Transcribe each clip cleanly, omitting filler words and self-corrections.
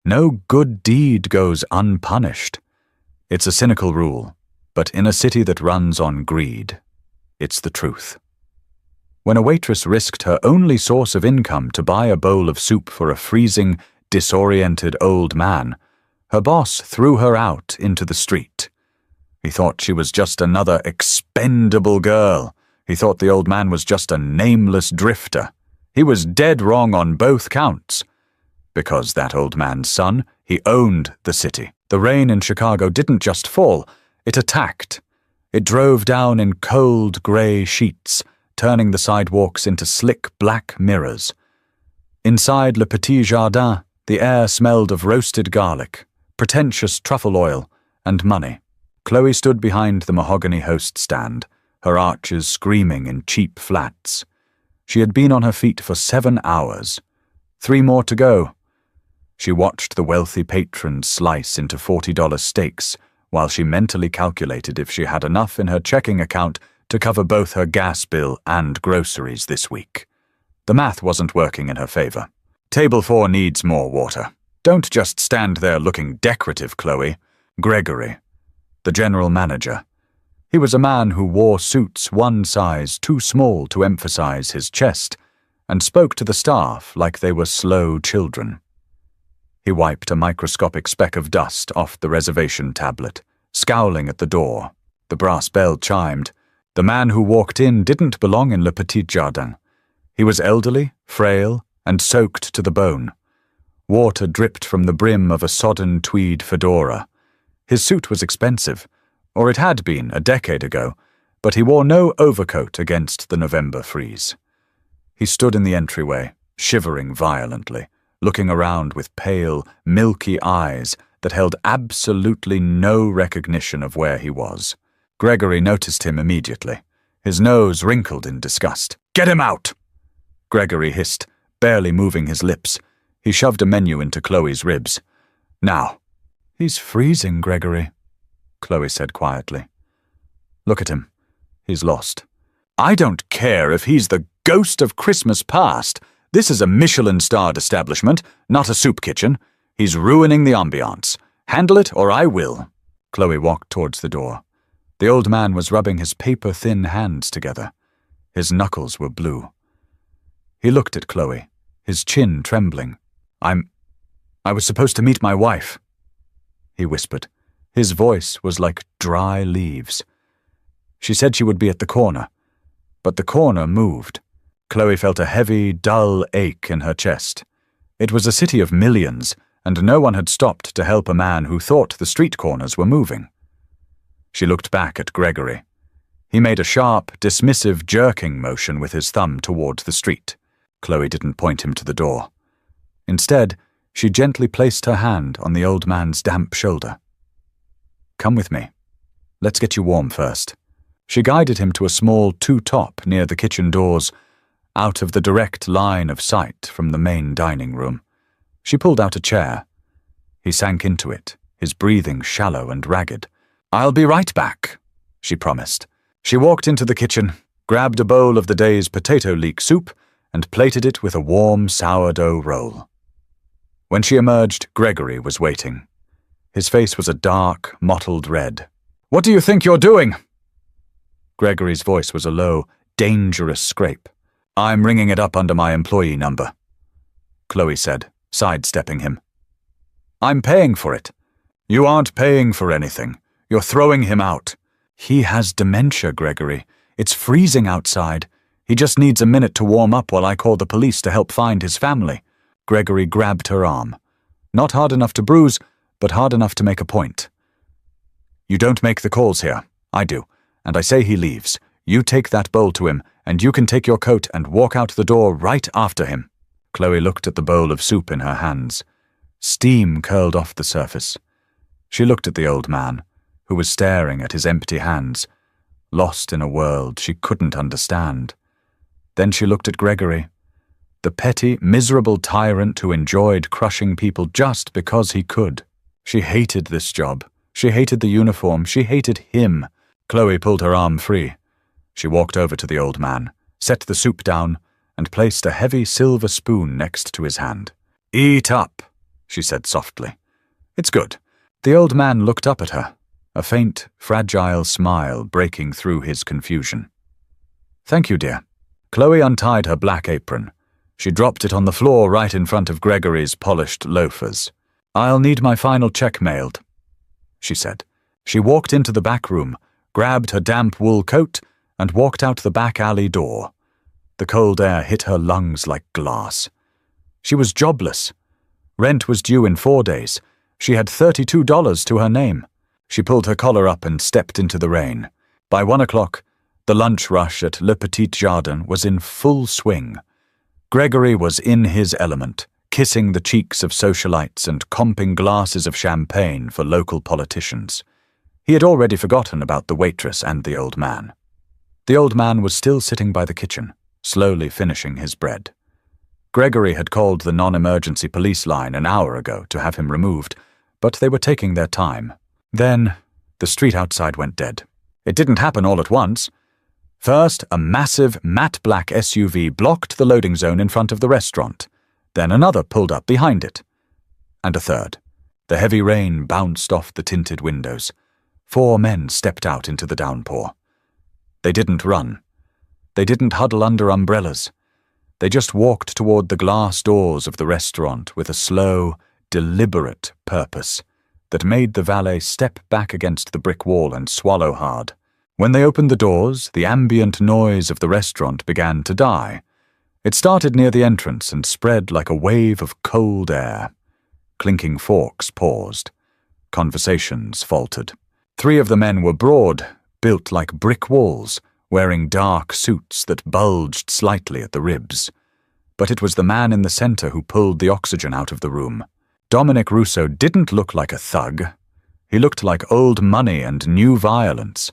No good deed goes unpunished. It's a cynical rule, but in a city that runs on greed, it's the truth. When a waitress risked her only source of income to buy a bowl of soup for a freezing, disoriented old man, her boss threw her out into the street. He thought she was just another expendable girl. He thought the old man was just a nameless drifter. He was dead wrong on both counts. Because that old man's son, he owned the city. The rain in Chicago didn't just fall, it attacked. It drove down in cold grey sheets, turning the sidewalks into slick black mirrors. Inside Le Petit Jardin, the air smelled of roasted garlic, pretentious truffle oil, and money. Chloe stood behind the mahogany host stand, her arches screaming in cheap flats. She had been on her feet for 7 hours. 3 more to go. She watched the wealthy patrons slice into $40 steaks, while she mentally calculated if she had enough in her checking account to cover both her gas bill and groceries this week. The math wasn't working in her favor. Table 4 needs more water. Don't just stand there looking decorative, Chloe. Gregory, the general manager. He was a man who wore suits 1 size too small to emphasize his chest, and spoke to the staff like they were slow children. He wiped a microscopic speck of dust off the reservation tablet, scowling at the door. The brass bell chimed. The man who walked in didn't belong in Le Petit Jardin. He was elderly, frail, and soaked to the bone. Water dripped from the brim of a sodden tweed fedora. His suit was expensive, or it had been a decade ago, but he wore no overcoat against the November freeze. He stood in the entryway, shivering violently, looking around with pale, milky eyes that held absolutely no recognition of where he was. Gregory noticed him immediately. His nose wrinkled in disgust. "Get him out!" Gregory hissed, barely moving his lips. He shoved a menu into Chloe's ribs. "Now." "He's freezing, Gregory," Chloe said quietly. "Look at him. He's lost." "I don't care if he's the ghost of Christmas past. This is a Michelin-starred establishment, not a soup kitchen. He's ruining the ambiance. Handle it or I will." Chloe walked towards the door. The old man was rubbing his paper-thin hands together. His knuckles were blue. He looked at Chloe, his chin trembling. I was supposed to meet my wife," he whispered. His voice was like dry leaves. "She said she would be at the corner." But the corner moved. Chloe felt a heavy, dull ache in her chest. It was a city of millions, and no one had stopped to help a man who thought the street corners were moving. She looked back at Gregory. He made a sharp, dismissive jerking motion with his thumb toward the street. Chloe didn't point him to the door. Instead, she gently placed her hand on the old man's damp shoulder. "Come with me. Let's get you warm first." She guided him to a small two-top near the kitchen doors, out of the direct line of sight from the main dining room. She pulled out a chair. He sank into it, his breathing shallow and ragged. "I'll be right back," she promised. She walked into the kitchen, grabbed a bowl of the day's potato leek soup, and plated it with a warm sourdough roll. When she emerged, Gregory was waiting. His face was a dark, mottled red. "What do you think you're doing?" Gregory's voice was a low, dangerous scrape. "I'm ringing it up under my employee number," Chloe said, sidestepping him. "I'm paying for it." "You aren't paying for anything. You're throwing him out." "He has dementia, Gregory. It's freezing outside. He just needs a minute to warm up while I call the police to help find his family." Gregory grabbed her arm. Not hard enough to bruise, but hard enough to make a point. "You don't make the calls here. I do. And I say he leaves. You take that bowl to him, and you can take your coat and walk out the door right after him." Chloe looked at the bowl of soup in her hands. Steam curled off the surface. She looked at the old man, who was staring at his empty hands, lost in a world she couldn't understand. Then she looked at Gregory, the petty, miserable tyrant who enjoyed crushing people just because he could. She hated this job. She hated the uniform. She hated him. Chloe pulled her arm free. She walked over to the old man, set the soup down, and placed a heavy silver spoon next to his hand. "Eat up," she said softly. It's good. The old man looked up at her, a faint, fragile smile breaking through his confusion. Thank you, dear. Chloe untied her black apron. She dropped it on the floor right in front of Gregory's polished loafers. I'll need my final check mailed, she said. She walked into the back room, grabbed her damp wool coat, and walked out the back alley door. The cold air hit her lungs like glass. She was jobless. Rent was due in 4 days. She had $32 to her name. She pulled her collar up and stepped into the rain. By 1 o'clock, the lunch rush at Le Petit Jardin was in full swing. Gregory was in his element, kissing the cheeks of socialites and comping glasses of champagne for local politicians. He had already forgotten about the waitress and the old man. The old man was still sitting by the kitchen, slowly finishing his bread. Gregory had called the non-emergency police line an hour ago to have him removed, but they were taking their time. Then, the street outside went dead. It didn't happen all at once. First, a massive, matte black SUV blocked the loading zone in front of the restaurant. Then another pulled up behind it. And a third. The heavy rain bounced off the tinted windows. 4 men stepped out into the downpour. They didn't run. They didn't huddle under umbrellas. They just walked toward the glass doors of the restaurant with a slow, deliberate purpose that made the valet step back against the brick wall and swallow hard. When they opened the doors, the ambient noise of the restaurant began to die. It started near the entrance and spread like a wave of cold air. Clinking forks paused. Conversations faltered. 3 of the men were broad, built like brick walls, wearing dark suits that bulged slightly at the ribs. But it was the man in the center who pulled the oxygen out of the room. Dominic Russo didn't look like a thug. He looked like old money and new violence.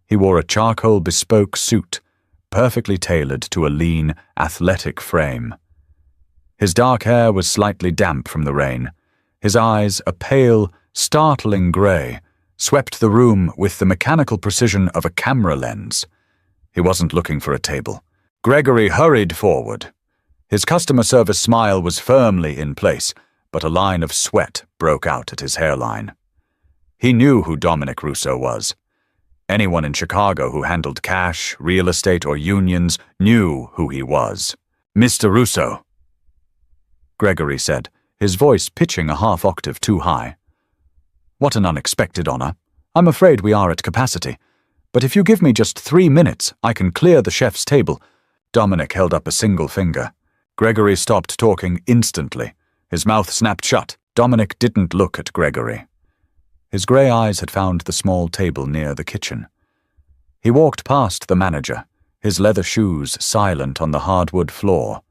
He wore a charcoal bespoke suit, perfectly tailored to a lean, athletic frame. His dark hair was slightly damp from the rain. His eyes, a pale, startling grey, swept the room with the mechanical precision of a camera lens. He wasn't looking for a table. Gregory hurried forward. His customer service smile was firmly in place, but a line of sweat broke out at his hairline. He knew who Dominic Russo was. Anyone in Chicago who handled cash, real estate, or unions knew who he was. Mr. Russo, Gregory said, his voice pitching a half octave too high. What an unexpected honor. I'm afraid we are at capacity. But if you give me just 3 minutes, I can clear the chef's table. Dominic held up a single finger. Gregory stopped talking instantly. His mouth snapped shut. Dominic didn't look at Gregory. His grey eyes had found the small table near the kitchen. He walked past the manager, his leather shoes silent on the hardwood floor.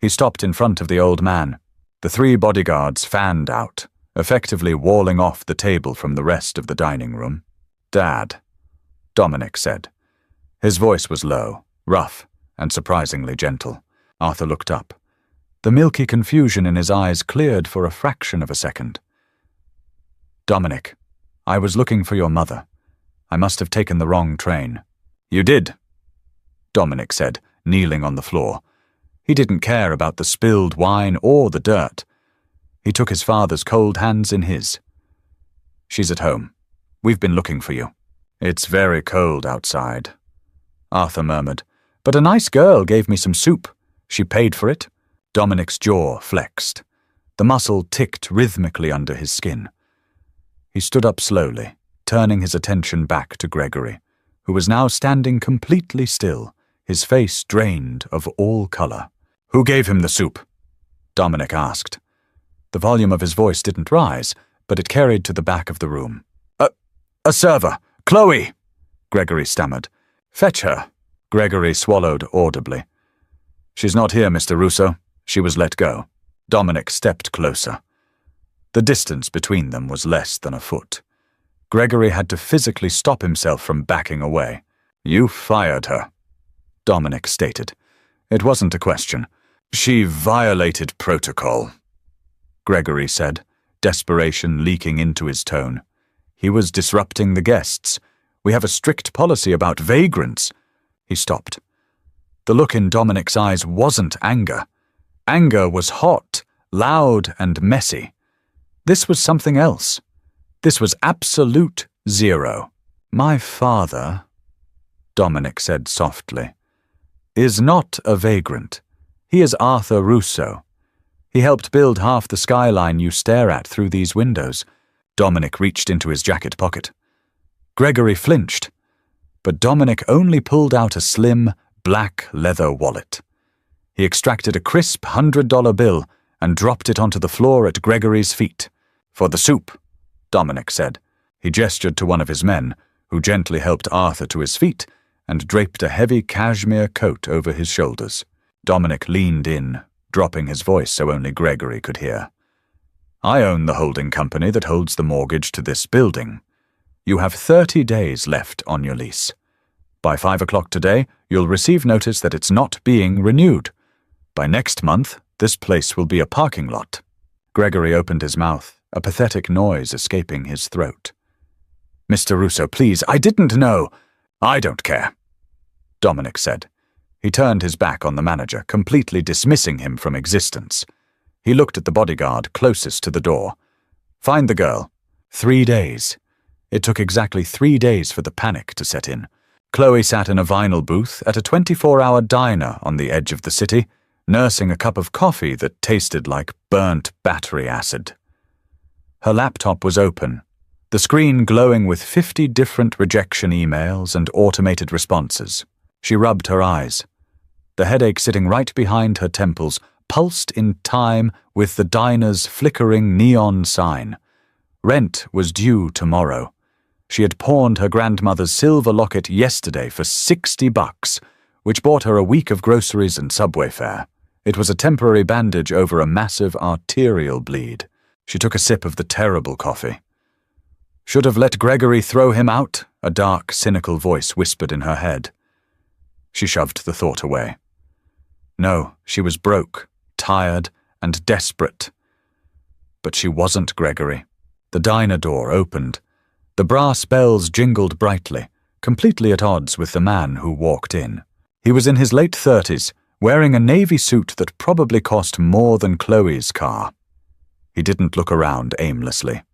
He stopped in front of the old man. The 3 bodyguards fanned out, effectively walling off the table from the rest of the dining room. Dad, Dominic said. His voice was low, rough, and surprisingly gentle. Arthur looked up. The milky confusion in his eyes cleared for a fraction of a second. Dominic, I was looking for your mother. I must have taken the wrong train. You did, Dominic said, kneeling on the floor. He didn't care about the spilled wine or the dirt. He took his father's cold hands in his. She's at home. We've been looking for you. It's very cold outside, Arthur murmured. But a nice girl gave me some soup. She paid for it. Dominic's jaw flexed. The muscle ticked rhythmically under his skin. He stood up slowly, turning his attention back to Gregory, who was now standing completely still, his face drained of all color. Who gave him the soup? Dominic asked. The volume of his voice didn't rise, but it carried to the back of the room. A server! Chloe! Gregory stammered. Fetch her. Gregory swallowed audibly. She's not here, Mr. Russo. She was let go. Dominic stepped closer. The distance between them was less than a foot. Gregory had to physically stop himself from backing away. You fired her, Dominic stated. It wasn't a question. She violated protocol, Gregory said, desperation leaking into his tone. He was disrupting the guests. We have a strict policy about vagrants. He stopped. The look in Dominic's eyes wasn't anger. Anger was hot, loud and messy. This was something else. This was absolute zero. "My father," Dominic said softly, "is not a vagrant. He is Arthur Russo. He helped build half the skyline you stare at through these windows." Dominic reached into his jacket pocket. Gregory flinched, but Dominic only pulled out a slim, black leather wallet. He extracted a crisp $100 bill and dropped it onto the floor at Gregory's feet. "For the soup," Dominic said. He gestured to one of his men, who gently helped Arthur to his feet and draped a heavy cashmere coat over his shoulders. Dominic leaned in, dropping his voice so only Gregory could hear. "I own the holding company that holds the mortgage to this building. You have 30 days left on your lease. By 5 o'clock today, you'll receive notice that it's not being renewed. By next month, this place will be a parking lot." Gregory opened his mouth, a pathetic noise escaping his throat. "Mr. Russo, please, I didn't know." "I don't care," Dominic said. He turned his back on the manager, completely dismissing him from existence. He looked at the bodyguard closest to the door. "Find the girl. 3 days." It took exactly 3 days for the panic to set in. Chloe sat in a vinyl booth at a 24-hour diner on the edge of the city, nursing a cup of coffee that tasted like burnt battery acid. Her laptop was open, the screen glowing with 50 different rejection emails and automated responses. She rubbed her eyes. The headache sitting right behind her temples pulsed in time with the diner's flickering neon sign. Rent was due tomorrow. She had pawned her grandmother's silver locket yesterday for $60, which bought her a week of groceries and subway fare. It was a temporary bandage over a massive arterial bleed. She took a sip of the terrible coffee. "Should have let Gregory throw him out," a dark, cynical voice whispered in her head. She shoved the thought away. No, she was broke, tired, and desperate. But she wasn't Gregory. The diner door opened. The brass bells jingled brightly, completely at odds with the man who walked in. He was in his late 30s, wearing a navy suit that probably cost more than Chloe's car. He didn't look around aimlessly.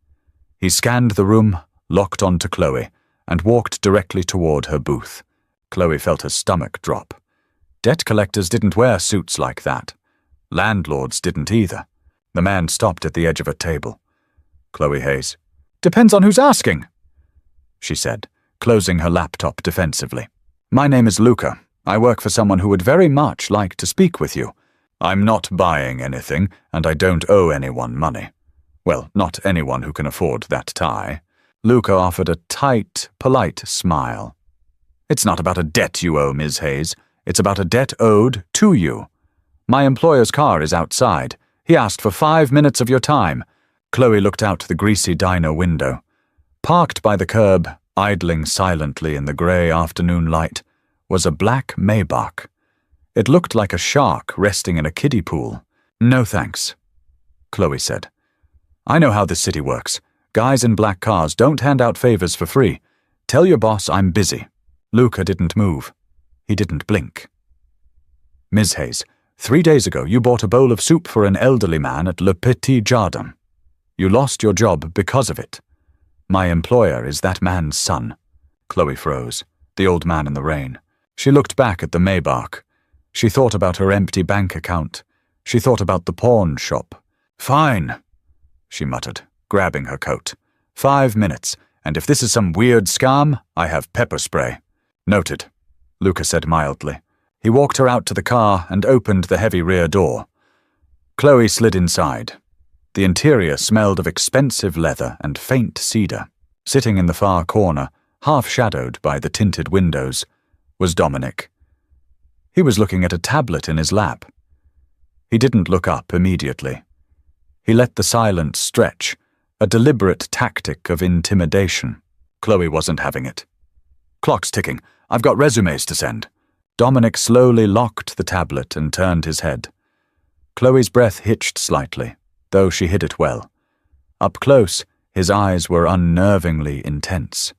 He scanned the room, locked onto Chloe, and walked directly toward her booth. Chloe felt her stomach drop. Debt collectors didn't wear suits like that. Landlords didn't either. The man stopped at the edge of a table. "Chloe Hayes." "Depends on who's asking," she said, closing her laptop defensively. "My name is Luca. I work for someone who would very much like to speak with you. I'm not buying anything, and I don't owe anyone money. Well, not anyone who can afford that tie." Luca offered a tight, polite smile. "It's not about a debt you owe, Ms. Hayes. It's about a debt owed to you. My employer's car is outside. He asked for 5 minutes of your time." Chloe looked out the greasy diner window. Parked by the curb, idling silently in the grey afternoon light, was a black Maybach. It looked like a shark resting in a kiddie pool. "No thanks," Chloe said. "I know how this city works. Guys in black cars don't hand out favors for free. Tell your boss I'm busy." Luca didn't move. He didn't blink. "Ms. Hayes, 3 days ago you bought a bowl of soup for an elderly man at Le Petit Jardin. You lost your job because of it. My employer is that man's son." Chloe froze, the old man in the rain. She looked back at the Maybach. She thought about her empty bank account. She thought about the pawn shop. "Fine," she muttered, grabbing her coat. 5 minutes, and if this is some weird scam, I have pepper spray." "Noted," Luca said mildly. He walked her out to the car and opened the heavy rear door. Chloe slid inside. The interior smelled of expensive leather and faint cedar. Sitting in the far corner, half-shadowed by the tinted windows, was Dominic. He was looking at a tablet in his lap. He didn't look up immediately. He let the silence stretch, a deliberate tactic of intimidation. Chloe wasn't having it. "Clock's ticking. I've got resumes to send." Dominic slowly locked the tablet and turned his head. Chloe's breath hitched slightly, though she hid it well. Up close, his eyes were unnervingly intense.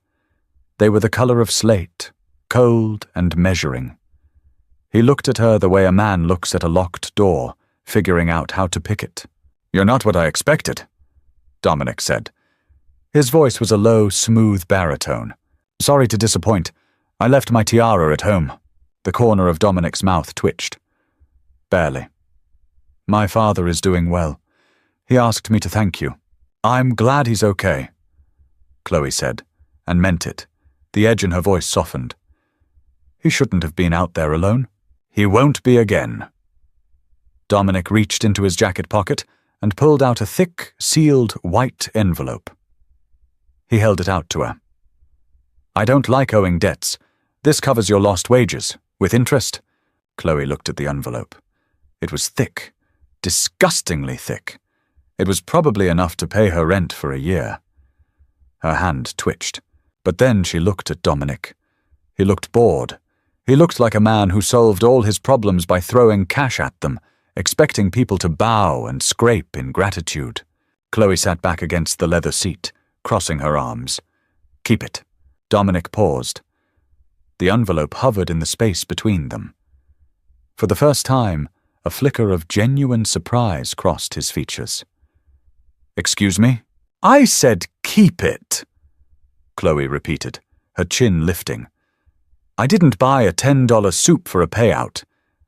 They were the color of slate, cold and measuring. He looked at her the way a man looks at a locked door, figuring out how to pick it. "You're not what I expected," Dominic said. His voice was a low, smooth baritone. "Sorry to disappoint. I left my tiara at home." The corner of Dominic's mouth twitched. "Barely. My father is doing well. He asked me to thank you." "I'm glad he's okay," Chloe said, and meant it. The edge in her voice softened. "He shouldn't have been out there alone." "He won't be again." Dominic reached into his jacket pocket and pulled out a thick, sealed white envelope. He held it out to her. "I don't like owing debts. This covers your lost wages, with interest." Chloe looked at the envelope. It was thick, disgustingly thick. It was probably enough to pay her rent for a year. Her hand twitched, but then she looked at Dominic. He looked bored. He looked like a man who solved all his problems by throwing cash at them, expecting people to bow and scrape in gratitude. Chloe sat back against the leather seat, crossing her arms. "Keep it." Dominic paused. The envelope hovered in the space between them. For the first time, a flicker of genuine surprise crossed his features. "Excuse me?" "I said keep it," Chloe repeated, her chin lifting. "I didn't buy a $10 soup for a payout.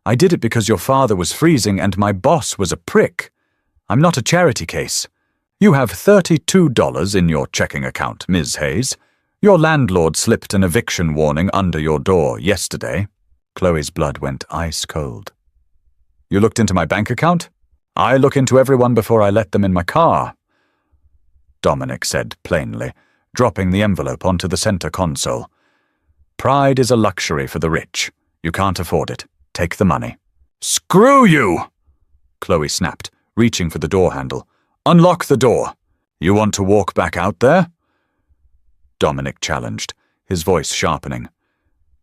I did it because your father was freezing and my boss was a prick. I'm not a charity case. You have $32 in your checking account, Ms. Hayes. Your landlord slipped an eviction warning under your door yesterday." Chloe's blood went ice cold. "You looked into my bank account? I look into everyone before I let them in my car," Dominic said plainly, dropping the envelope onto the center console. "Pride is a luxury for the rich. You can't afford it. Take the money." "Screw you!" Chloe snapped, reaching for the door handle. "Unlock the door. You want to walk back out there?" Dominic challenged, his voice sharpening.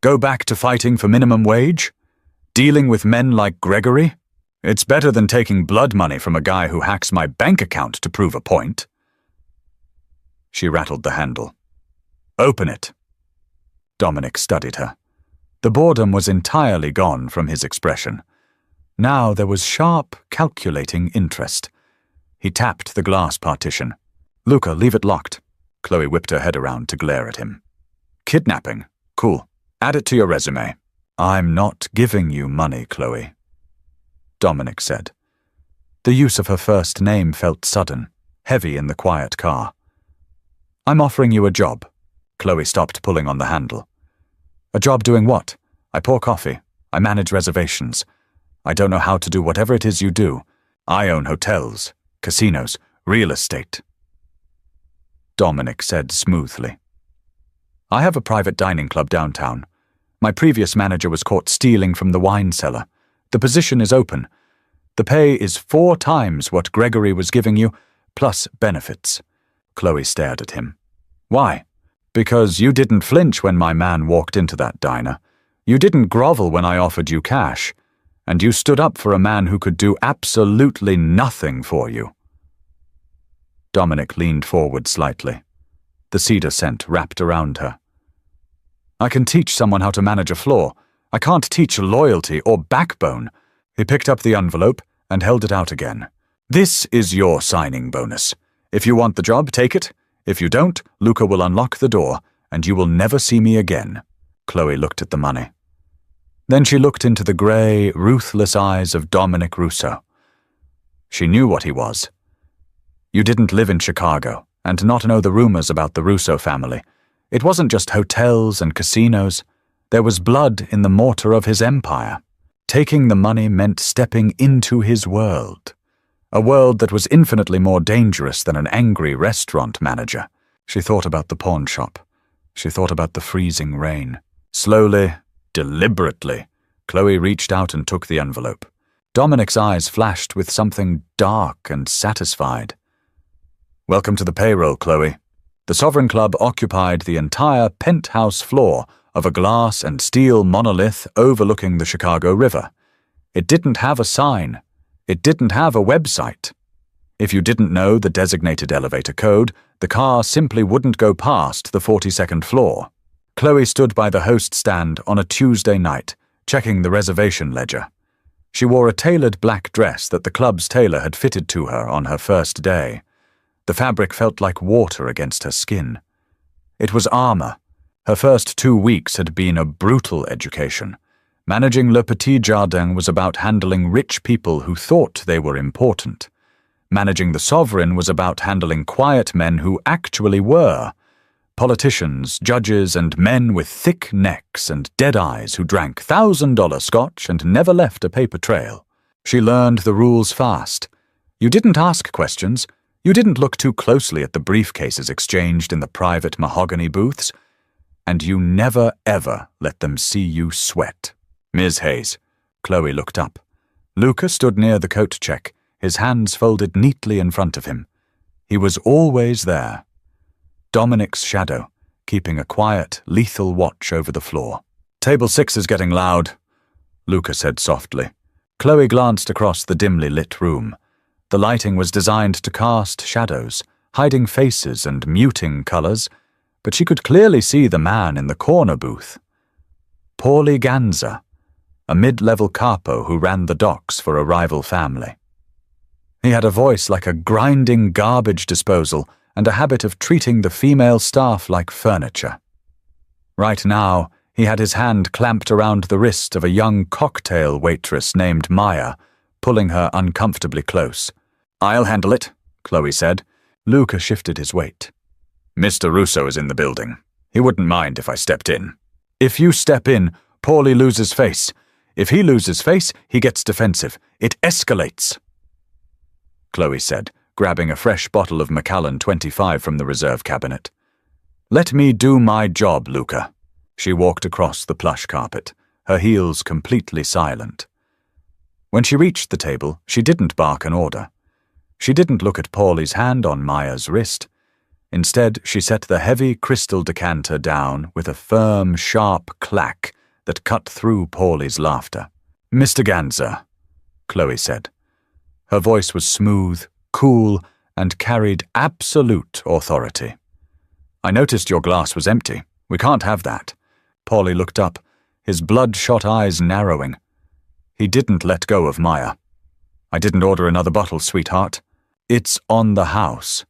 "Go back to fighting for minimum wage? Dealing with men like Gregory? It's better than taking blood money from a guy who hacks my bank account to prove a point." She rattled the handle. "Open it." Dominic studied her. The boredom was entirely gone from his expression. Now there was sharp, calculating interest. He tapped the glass partition. "Luca, leave it locked." Chloe whipped her head around to glare at him. "Kidnapping? Cool. Add it to your resume." "I'm not giving you money, Chloe," Dominic said. The use of her first name felt sudden, heavy in the quiet car. "I'm offering you a job." Chloe stopped pulling on the handle. "A job doing what? I pour coffee. I manage reservations. I don't know how to do whatever it is you do. I own hotels, casinos, real estate." Dominic said smoothly. "I have a private dining club downtown. My previous manager was caught stealing from the wine cellar. The position is open. The pay is 4 times what Gregory was giving you, plus benefits." Chloe stared at him. "Why?" "Because you didn't flinch when my man walked into that diner. You didn't grovel when I offered you cash. And you stood up for a man who could do absolutely nothing for you." Dominic leaned forward slightly. The cedar scent wrapped around her. "I can teach someone how to manage a floor. I can't teach loyalty or backbone." He picked up the envelope and held it out again. "This is your signing bonus. If you want the job, take it. If you don't, Luca will unlock the door, and you will never see me again." Chloe looked at the money. Then she looked into the grey, ruthless eyes of Dominic Russo. She knew what he was. You didn't live in Chicago, and not know the rumors about the Russo family. It wasn't just hotels and casinos. There was blood in the mortar of his empire. Taking the money meant stepping into his world. A world that was infinitely more dangerous than an angry restaurant manager. She thought about the pawn shop. She thought about the freezing rain. Slowly, deliberately, Chloe reached out and took the envelope. Dominic's eyes flashed with something dark and satisfied. "Welcome to the payroll, Chloe." The Sovereign Club occupied the entire penthouse floor of a glass and steel monolith overlooking the Chicago River. It didn't have a sign. It didn't have a website. If you didn't know the designated elevator code, the car simply wouldn't go past the 42nd floor. Chloe stood by the host stand on a Tuesday night, checking the reservation ledger. She wore a tailored black dress that the club's tailor had fitted to her on her first day. The fabric felt like water against her skin. It was armor. Her first 2 weeks had been a brutal education. Managing Le Petit Jardin was about handling rich people who thought they were important. Managing the sovereign was about handling quiet men who actually were. Politicians, judges, and men with thick necks and dead eyes who drank $1,000 scotch and never left a paper trail. She learned the rules fast. You didn't ask questions. You didn't look too closely at the briefcases exchanged in the private mahogany booths. And you never, ever let them see you sweat. Ms. Hayes. Chloe looked up. Luca stood near the coat check, his hands folded neatly in front of him. He was always there. Dominic's shadow, keeping a quiet, lethal watch over the floor. Table 6 is getting loud, Luca said softly. Chloe glanced across the dimly lit room. The lighting was designed to cast shadows, hiding faces and muting colors, but she could clearly see the man in the corner booth. Paulie Ganza, a mid-level capo who ran the docks for a rival family. He had a voice like a grinding garbage disposal and a habit of treating the female staff like furniture. Right now, he had his hand clamped around the wrist of a young cocktail waitress named Maya, pulling her uncomfortably close. "I'll handle it," Chloe said. Luca shifted his weight. "Mr. Russo is in the building. He wouldn't mind if I stepped in. If you step in, Paulie loses face. If he loses face, he gets defensive. It escalates," Chloe said, grabbing a fresh bottle of Macallan 25 from the reserve cabinet. "Let me do my job, Luca." She walked across the plush carpet, her heels completely silent. When she reached the table, she didn't bark an order. She didn't look at Paulie's hand on Maya's wrist. Instead, she set the heavy crystal decanter down with a firm, sharp clack that cut through Paulie's laughter. "Mr. Ganza," Chloe said. Her voice was smooth, cool, and carried absolute authority. "I noticed your glass was empty. We can't have that." Paulie looked up, his bloodshot eyes narrowing. He didn't let go of Maya. "I didn't order another bottle, sweetheart." "It's on the house,"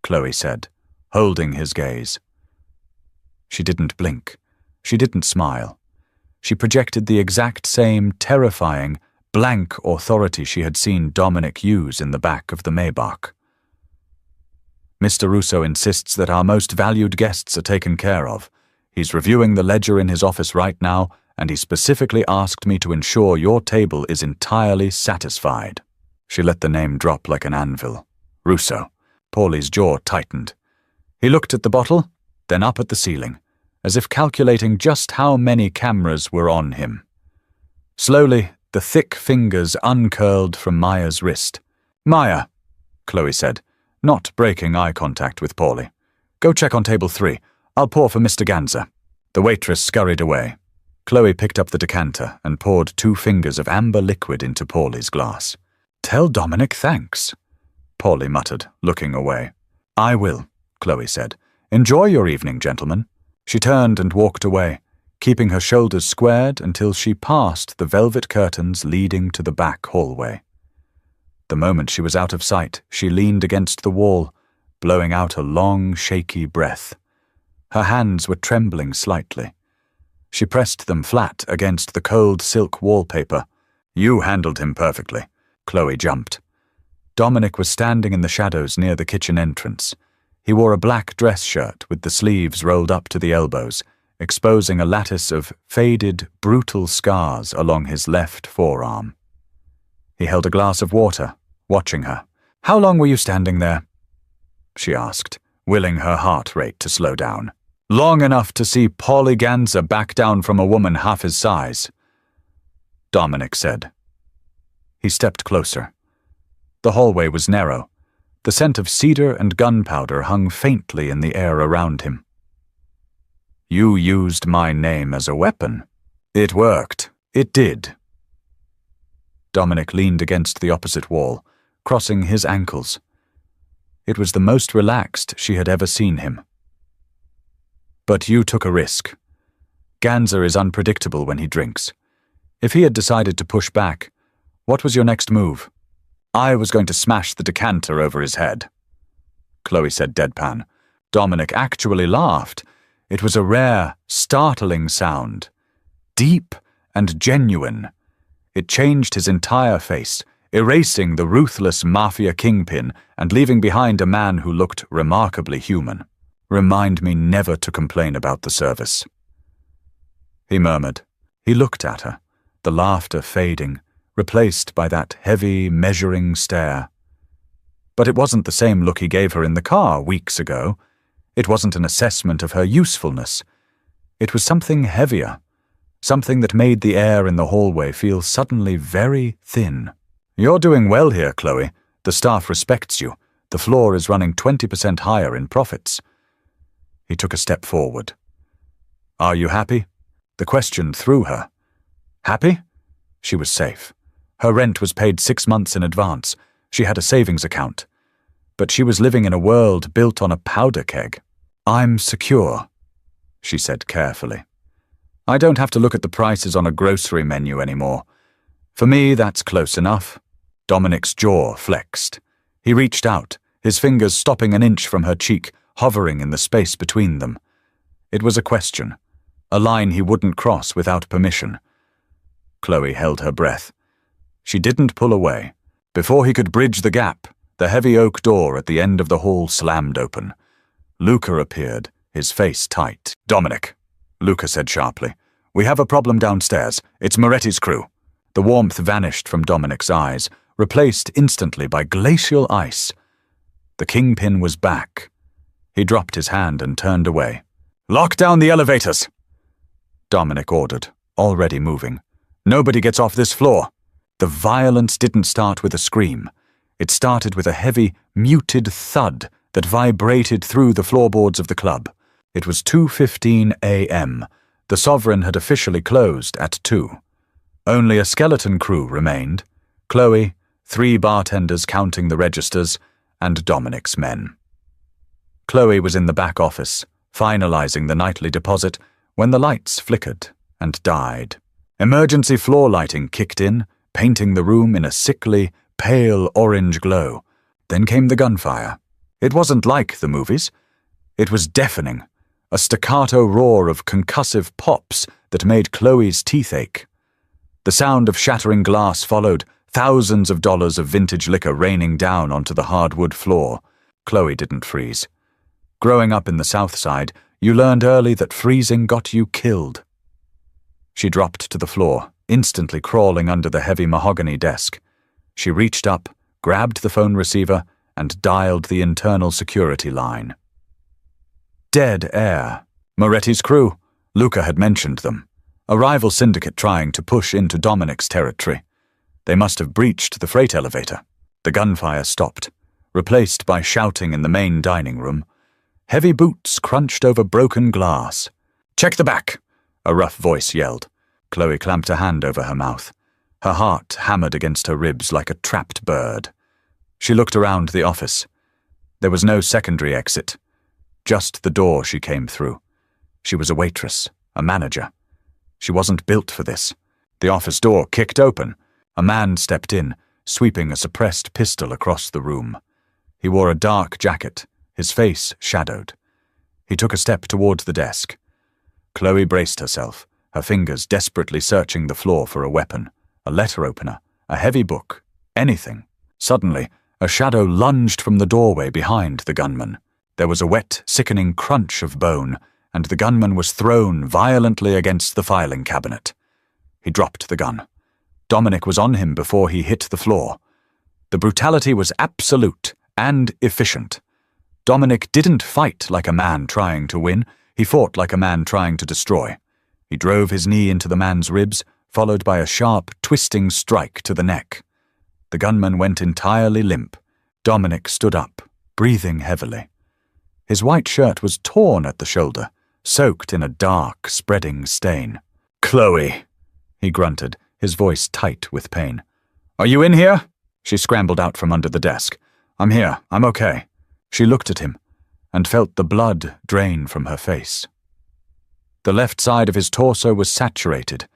Chloe said, holding his gaze. She didn't blink. She didn't smile. She projected the exact same terrifying, blank authority she had seen Dominic use in the back of the Maybach. "Mr. Russo insists that our most valued guests are taken care of. He's reviewing the ledger in his office right now, and he specifically asked me to ensure your table is entirely satisfied." She let the name drop like an anvil. Russo. Paulie's jaw tightened. He looked at the bottle, then up at the ceiling, as if calculating just how many cameras were on him. Slowly, the thick fingers uncurled from Maya's wrist. "Maya," Chloe said, not breaking eye contact with Paulie. "Go check on table 3. I'll pour for Mr. Ganza." The waitress scurried away. Chloe picked up the decanter and poured 2 fingers of amber liquid into Paulie's glass. "Tell Dominic thanks," Paulie muttered, looking away. "I will," Chloe said. "Enjoy your evening, gentlemen." She turned and walked away, keeping her shoulders squared until she passed the velvet curtains leading to the back hallway. The moment she was out of sight, she leaned against the wall, blowing out a long, shaky breath. Her hands were trembling slightly. She pressed them flat against the cold silk wallpaper. "You handled him perfectly." Chloe jumped. Dominic was standing in the shadows near the kitchen entrance. He wore a black dress shirt with the sleeves rolled up to the elbows, exposing a lattice of faded, brutal scars along his left forearm. He held a glass of water, watching her. "How long were you standing there?" she asked, willing her heart rate to slow down. "Long enough to see Paulie Ganza back down from a woman half his size," Dominic said. He stepped closer. The hallway was narrow. The scent of cedar and gunpowder hung faintly in the air around him. "You used my name as a weapon. It worked. It did." Dominic leaned against the opposite wall, crossing his ankles. It was the most relaxed she had ever seen him. "But you took a risk. Ganza is unpredictable when he drinks. If he had decided to push back, What was your next move? I was going to smash the decanter over his head. Chloe said deadpan. Dominic actually laughed. It was a rare, startling sound. Deep and genuine. It changed his entire face, erasing the ruthless Mafia kingpin and leaving behind a man who looked remarkably human. Remind me never to complain about the service. He murmured. He looked at her, the laughter fading, replaced by that heavy, measuring stare. But it wasn't the same look he gave her in the car weeks ago. It wasn't an assessment of her usefulness. It was something heavier, something that made the air in the hallway feel suddenly very thin. You're doing well here, Chloe. The staff respects you. The floor is running 20% higher in profits. He took a step forward. Are you happy? The question threw her. Happy? She was safe. Her rent was paid 6 months in advance. She had a savings account. But she was living in a world built on a powder keg. I'm secure, she said carefully. I don't have to look at the prices on a grocery menu anymore. For me, that's close enough. Dominic's jaw flexed. He reached out, his fingers stopping an inch from her cheek, hovering in the space between them. It was a question, a line he wouldn't cross without permission. Chloe held her breath. She didn't pull away. Before he could bridge the gap, the heavy oak door at the end of the hall slammed open. Luca appeared, his face tight. Dominic, Luca said sharply. We have a problem downstairs. It's Moretti's crew. The warmth vanished from Dominic's eyes, replaced instantly by glacial ice. The kingpin was back. He dropped his hand and turned away. Lock down the elevators, Dominic ordered, already moving. Nobody gets off this floor. The violence didn't start with a scream. It started with a heavy, muted thud that vibrated through the floorboards of the club. It was 2:15 a.m. The Sovereign had officially closed at 2. Only a skeleton crew remained. Chloe, 3 bartenders counting the registers, and Dominic's men. Chloe was in the back office, finalizing the nightly deposit, when the lights flickered and died. Emergency floor lighting kicked in, painting the room in a sickly, pale orange glow. Then came the gunfire. It wasn't like the movies. It was deafening, a staccato roar of concussive pops that made Chloe's teeth ache. The sound of shattering glass followed, thousands of dollars of vintage liquor raining down onto the hardwood floor. Chloe didn't freeze. Growing up in the South Side, you learned early that freezing got you killed. She dropped to the floor, instantly crawling under the heavy mahogany desk. She reached up, grabbed the phone receiver, and dialed the internal security line. Dead air. Moretti's crew. Luca had mentioned them. A rival syndicate trying to push into Dominic's territory. They must have breached the freight elevator. The gunfire stopped, replaced by shouting in the main dining room. Heavy boots crunched over broken glass. Check the back, a rough voice yelled. Chloe clamped a hand over her mouth. Her heart hammered against her ribs like a trapped bird. She looked around the office. There was no secondary exit. Just the door she came through. She was a waitress, a manager. She wasn't built for this. The office door kicked open. A man stepped in, sweeping a suppressed pistol across the room. He wore a dark jacket, his face shadowed. He took a step toward the desk. Chloe braced herself, her fingers desperately searching the floor for a weapon, a letter opener, a heavy book, anything. Suddenly, a shadow lunged from the doorway behind the gunman. There was a wet, sickening crunch of bone, and the gunman was thrown violently against the filing cabinet. He dropped the gun. Dominic was on him before he hit the floor. The brutality was absolute and efficient. Dominic didn't fight like a man trying to win. He fought like a man trying to destroy. He drove his knee into the man's ribs, followed by a sharp, twisting strike to the neck. The gunman went entirely limp. Dominic stood up, breathing heavily. His white shirt was torn at the shoulder, soaked in a dark, spreading stain. "Chloe," he grunted, his voice tight with pain. "Are you in here?" She scrambled out from under the desk. "I'm here. I'm okay." She looked at him and felt the blood drain from her face. The left side of his torso was saturated.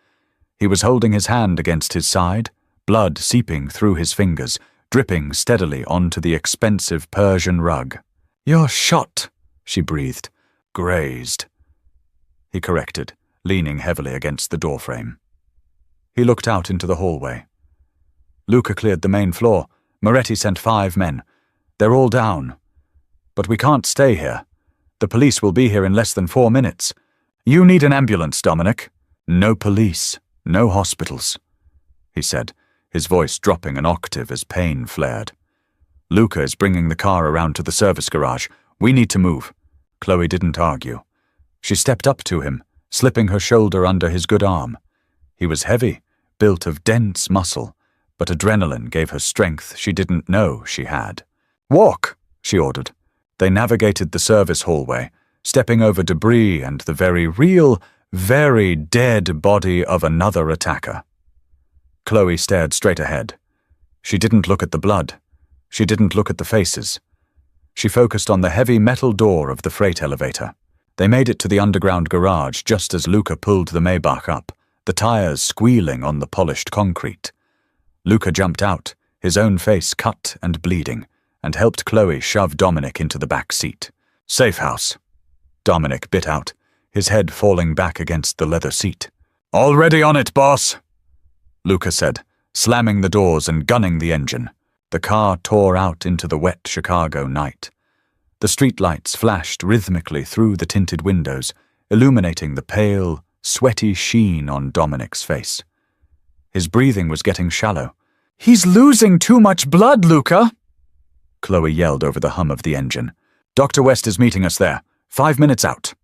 He was holding his hand against his side, blood seeping through his fingers, dripping steadily onto the expensive Persian rug. "You're shot," she breathed. "Grazed," he corrected, leaning heavily against the doorframe. He looked out into the hallway. Luca cleared the main floor. Moretti sent 5 men. They're all down. But we can't stay here. The police will be here in less than 4 minutes. You need an ambulance, Dominic. No police, no hospitals, he said, his voice dropping an octave as pain flared. Luca is bringing the car around to the service garage. We need to move. Chloe didn't argue. She stepped up to him, slipping her shoulder under his good arm. He was heavy, built of dense muscle, but adrenaline gave her strength she didn't know she had. "Walk," she ordered. They navigated the service hallway, stepping over debris and the very real, very dead body of another attacker. Chloe stared straight ahead. She didn't look at the blood. She didn't look at the faces. She focused on the heavy metal door of the freight elevator. They made it to the underground garage just as Luca pulled the Maybach up, the tires squealing on the polished concrete. Luca jumped out, his own face cut and bleeding, and helped Chloe shove Dominic into the back seat. "Safe house," Dominic bit out, his head falling back against the leather seat. "Already on it, boss," Luca said, slamming the doors and gunning the engine. The car tore out into the wet Chicago night. The streetlights flashed rhythmically through the tinted windows, illuminating the pale, sweaty sheen on Dominic's face. His breathing was getting shallow. "He's losing too much blood, Luca!" Chloe yelled over the hum of the engine. "Dr. West is meeting us there. 5 minutes out."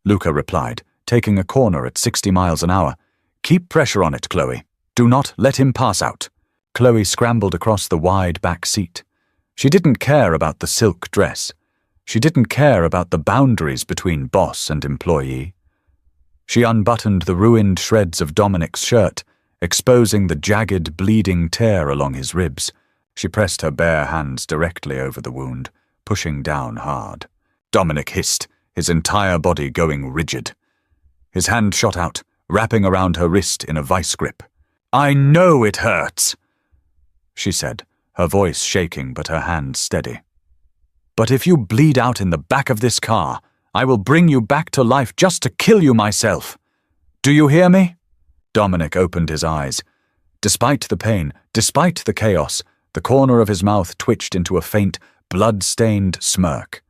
Luca replied, taking a corner at 60 miles an hour. "Keep pressure on it, Chloe. Do not let him pass out." Chloe scrambled across the wide back seat. She didn't care about the silk dress. She didn't care about the boundaries between boss and employee. She unbuttoned the ruined shreds of Dominic's shirt, exposing the jagged, bleeding tear along his ribs. She pressed her bare hands directly over the wound, pushing down hard. Dominic hissed, his entire body going rigid. His hand shot out, wrapping around her wrist in a vice grip. "I know it hurts," she said, her voice shaking but her hands steady. "But if you bleed out in the back of this car, I will bring you back to life just to kill you myself. Do you hear me?" Dominic opened his eyes. Despite the pain, despite the chaos, the corner of his mouth twitched into a faint, blood-stained smirk.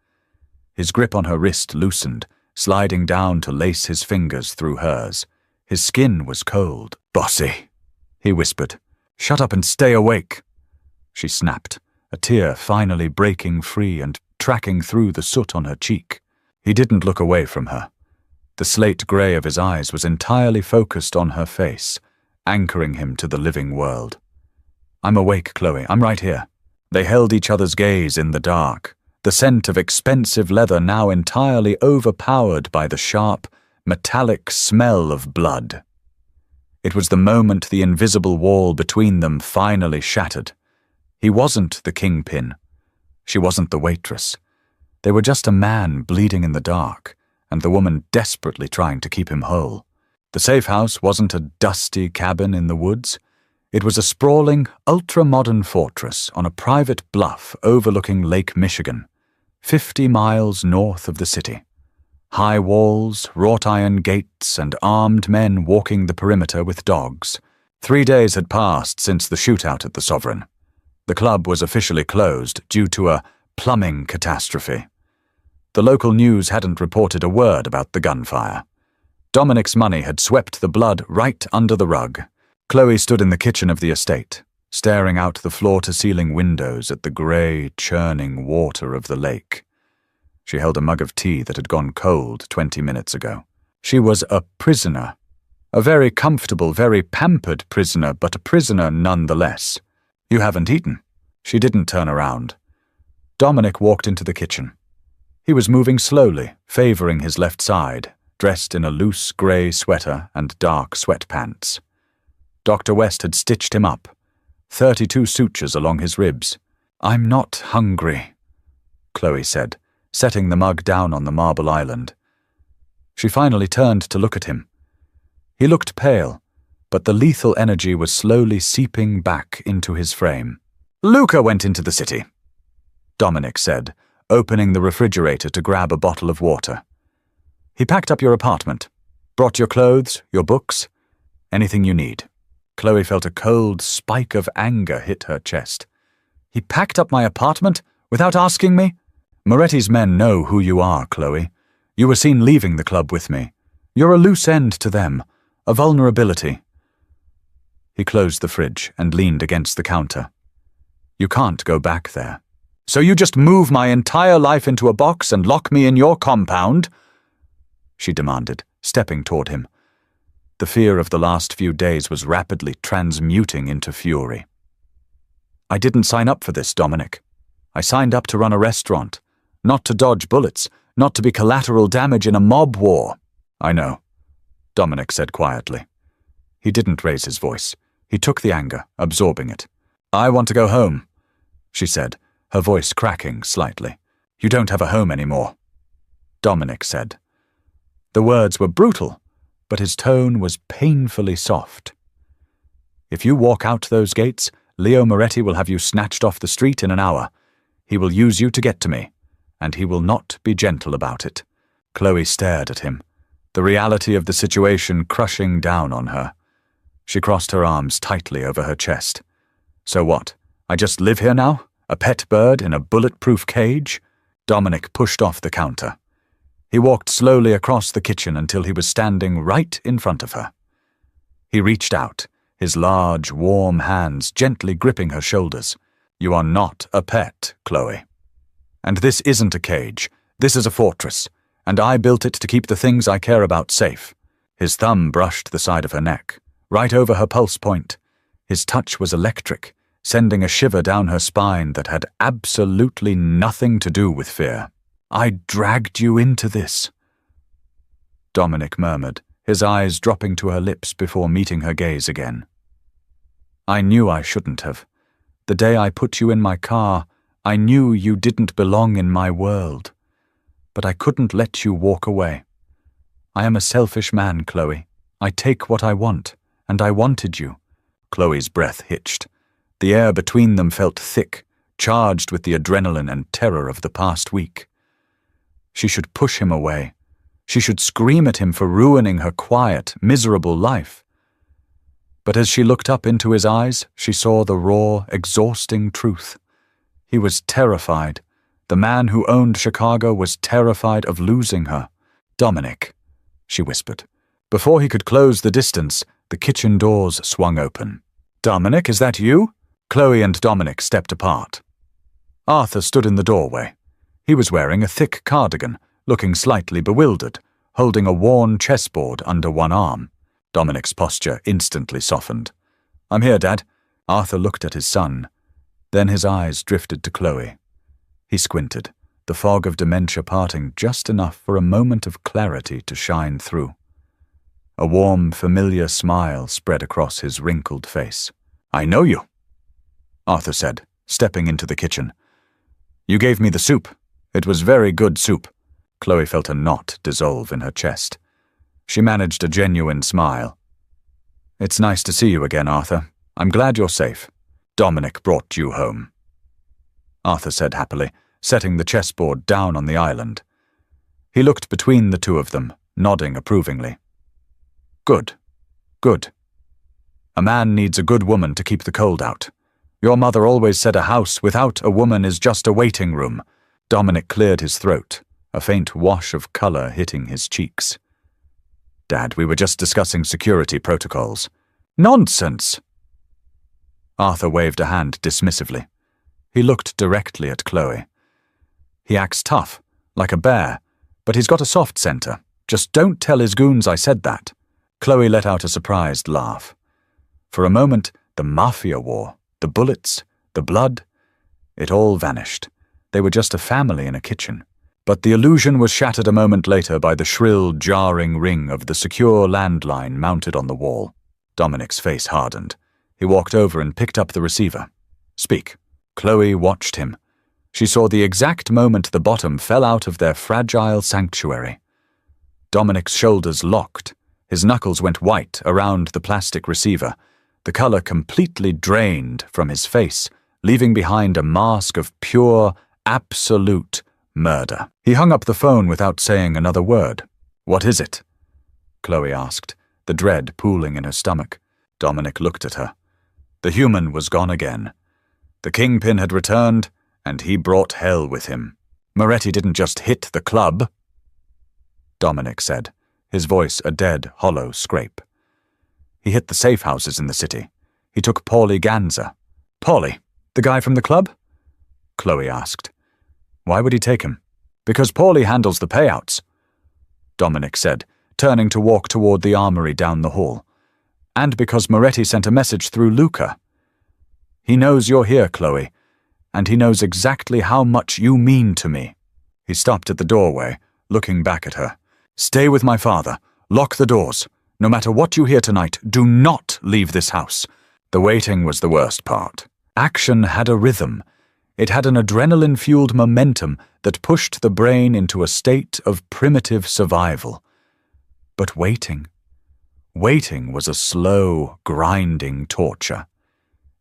His grip on her wrist loosened, sliding down to lace his fingers through hers. His skin was cold. "Bossy," he whispered. "Shut up and stay awake." She snapped, a tear finally breaking free and tracking through the soot on her cheek. He didn't look away from her. The slate grey of his eyes was entirely focused on her face, anchoring him to the living world. "I'm awake, Chloe. I'm right here." They held each other's gaze in the dark, the scent of expensive leather now entirely overpowered by the sharp, metallic smell of blood. It was the moment the invisible wall between them finally shattered. He wasn't the kingpin. She wasn't the waitress. They were just a man bleeding in the dark, and the woman desperately trying to keep him whole. The safe house wasn't a dusty cabin in the woods. It was a sprawling, ultra-modern fortress on a private bluff overlooking Lake Michigan, 50 miles north of the city. High walls, wrought-iron gates, and armed men walking the perimeter with dogs. 3 days had passed since the shootout at the Sovereign. The club was officially closed due to a plumbing catastrophe. The local news hadn't reported a word about the gunfire. Dominic's money had swept the blood right under the rug. Chloe stood in the kitchen of the estate, staring out the floor-to-ceiling windows at the grey, churning water of the lake. She held a mug of tea that had gone cold 20 minutes ago. She was a prisoner. A very comfortable, very pampered prisoner, but a prisoner nonetheless. "You haven't eaten." She didn't turn around. Dominic walked into the kitchen. He was moving slowly, favouring his left side, dressed in a loose grey sweater and dark sweatpants. Dr. West had stitched him up, 32 sutures along his ribs. "I'm not hungry," Chloe said, setting the mug down on the marble island. She finally turned to look at him. He looked pale, but the lethal energy was slowly seeping back into his frame. "Luca went into the city," Dominic said, opening the refrigerator to grab a bottle of water. "He packed up your apartment, brought your clothes, your books, anything you need." Chloe felt a cold spike of anger hit her chest. "He packed up my apartment without asking me?" "Moretti's men know who you are, Chloe. You were seen leaving the club with me. You're a loose end to them, a vulnerability." He closed the fridge and leaned against the counter. "You can't go back there." "So you just move my entire life into a box and lock me in your compound?" she demanded, stepping toward him. The fear of the last few days was rapidly transmuting into fury. "I didn't sign up for this, Dominic. I signed up to run a restaurant, not to dodge bullets, not to be collateral damage in a mob war." "I know," Dominic said quietly. He didn't raise his voice. He took the anger, absorbing it. "I want to go home," she said, her voice cracking slightly. "You don't have a home anymore," Dominic said. The words were brutal, but his tone was painfully soft. "If you walk out those gates, Leo Moretti will have you snatched off the street in an hour. He will use you to get to me, and he will not be gentle about it." Chloe stared at him, the reality of the situation crushing down on her. She crossed her arms tightly over her chest. "So what? I just live here now? A pet bird in a bulletproof cage?" Dominic pushed off the counter. He walked slowly across the kitchen until he was standing right in front of her. He reached out, his large, warm hands gently gripping her shoulders. "You are not a pet, Chloe. And this isn't a cage. This is a fortress, and I built it to keep the things I care about safe." His thumb brushed the side of her neck, right over her pulse point. His touch was electric, sending a shiver down her spine that had absolutely nothing to do with fear. "I dragged you into this," Dominic murmured, his eyes dropping to her lips before meeting her gaze again. "I knew I shouldn't have. The day I put you in my car, I knew you didn't belong in my world. But I couldn't let you walk away. I am a selfish man, Chloe. I take what I want, and I wanted you." Chloe's breath hitched. The air between them felt thick, charged with the adrenaline and terror of the past week. She should push him away. She should scream at him for ruining her quiet, miserable life. But as she looked up into his eyes, she saw the raw, exhausting truth. He was terrified. The man who owned Chicago was terrified of losing her. "Dominic," she whispered. Before he could close the distance, the kitchen doors swung open. "Dominic, is that you?" Chloe and Dominic stepped apart. Arthur stood in the doorway. He was wearing a thick cardigan, looking slightly bewildered, holding a worn chessboard under one arm. Dominic's posture instantly softened. "I'm here, Dad." Arthur looked at his son. Then his eyes drifted to Chloe. He squinted, the fog of dementia parting just enough for a moment of clarity to shine through. A warm, familiar smile spread across his wrinkled face. "I know you," Arthur said, stepping into the kitchen. "You gave me the soup. It was very good soup." Chloe felt a knot dissolve in her chest. She managed a genuine smile. "It's nice to see you again, Arthur. I'm glad you're safe. Dominic brought you home," Arthur said happily, setting the chessboard down on the island. He looked between the two of them, nodding approvingly. "Good. Good. A man needs a good woman to keep the cold out. Your mother always said a house without a woman is just a waiting room." Dominic cleared his throat, a faint wash of color hitting his cheeks. "Dad, we were just discussing security protocols." "Nonsense!" Arthur waved a hand dismissively. He looked directly at Chloe. "He acts tough, like a bear, but he's got a soft center. Just don't tell his goons I said that." Chloe let out a surprised laugh. For a moment, the Mafia war, the bullets, the blood, it all vanished. They were just a family in a kitchen. But the illusion was shattered a moment later by the shrill, jarring ring of the secure landline mounted on the wall. Dominic's face hardened. He walked over and picked up the receiver. "Speak." Chloe watched him. She saw the exact moment the bottom fell out of their fragile sanctuary. Dominic's shoulders locked, His knuckles went white around the plastic receiver, the color completely drained from his face, leaving behind a mask of pure, absolute murder. He hung up the phone without saying another word. "What is it?" Chloe asked, the dread pooling in her stomach. Dominic looked at her. The human was gone again. The kingpin had returned, and he brought hell with him. "Moretti didn't just hit the club," Dominic said, his voice a dead, hollow scrape. "He hit the safe houses in the city. He took Paulie Ganza." "Paulie? The guy from the club?" Chloe asked. "Why would he take him?" "Because Paulie handles the payouts," Dominic said, turning to walk toward the armory down the hall. "And because Moretti sent a message through Luca. He knows you're here, Chloe, and he knows exactly how much you mean to me." He stopped at the doorway, looking back at her. "Stay with my father. Lock the doors. No matter what you hear tonight, do not leave this house." The waiting was the worst part. Action had a rhythm. It had an adrenaline-fueled momentum that pushed the brain into a state of primitive survival. But waiting was a slow, grinding torture.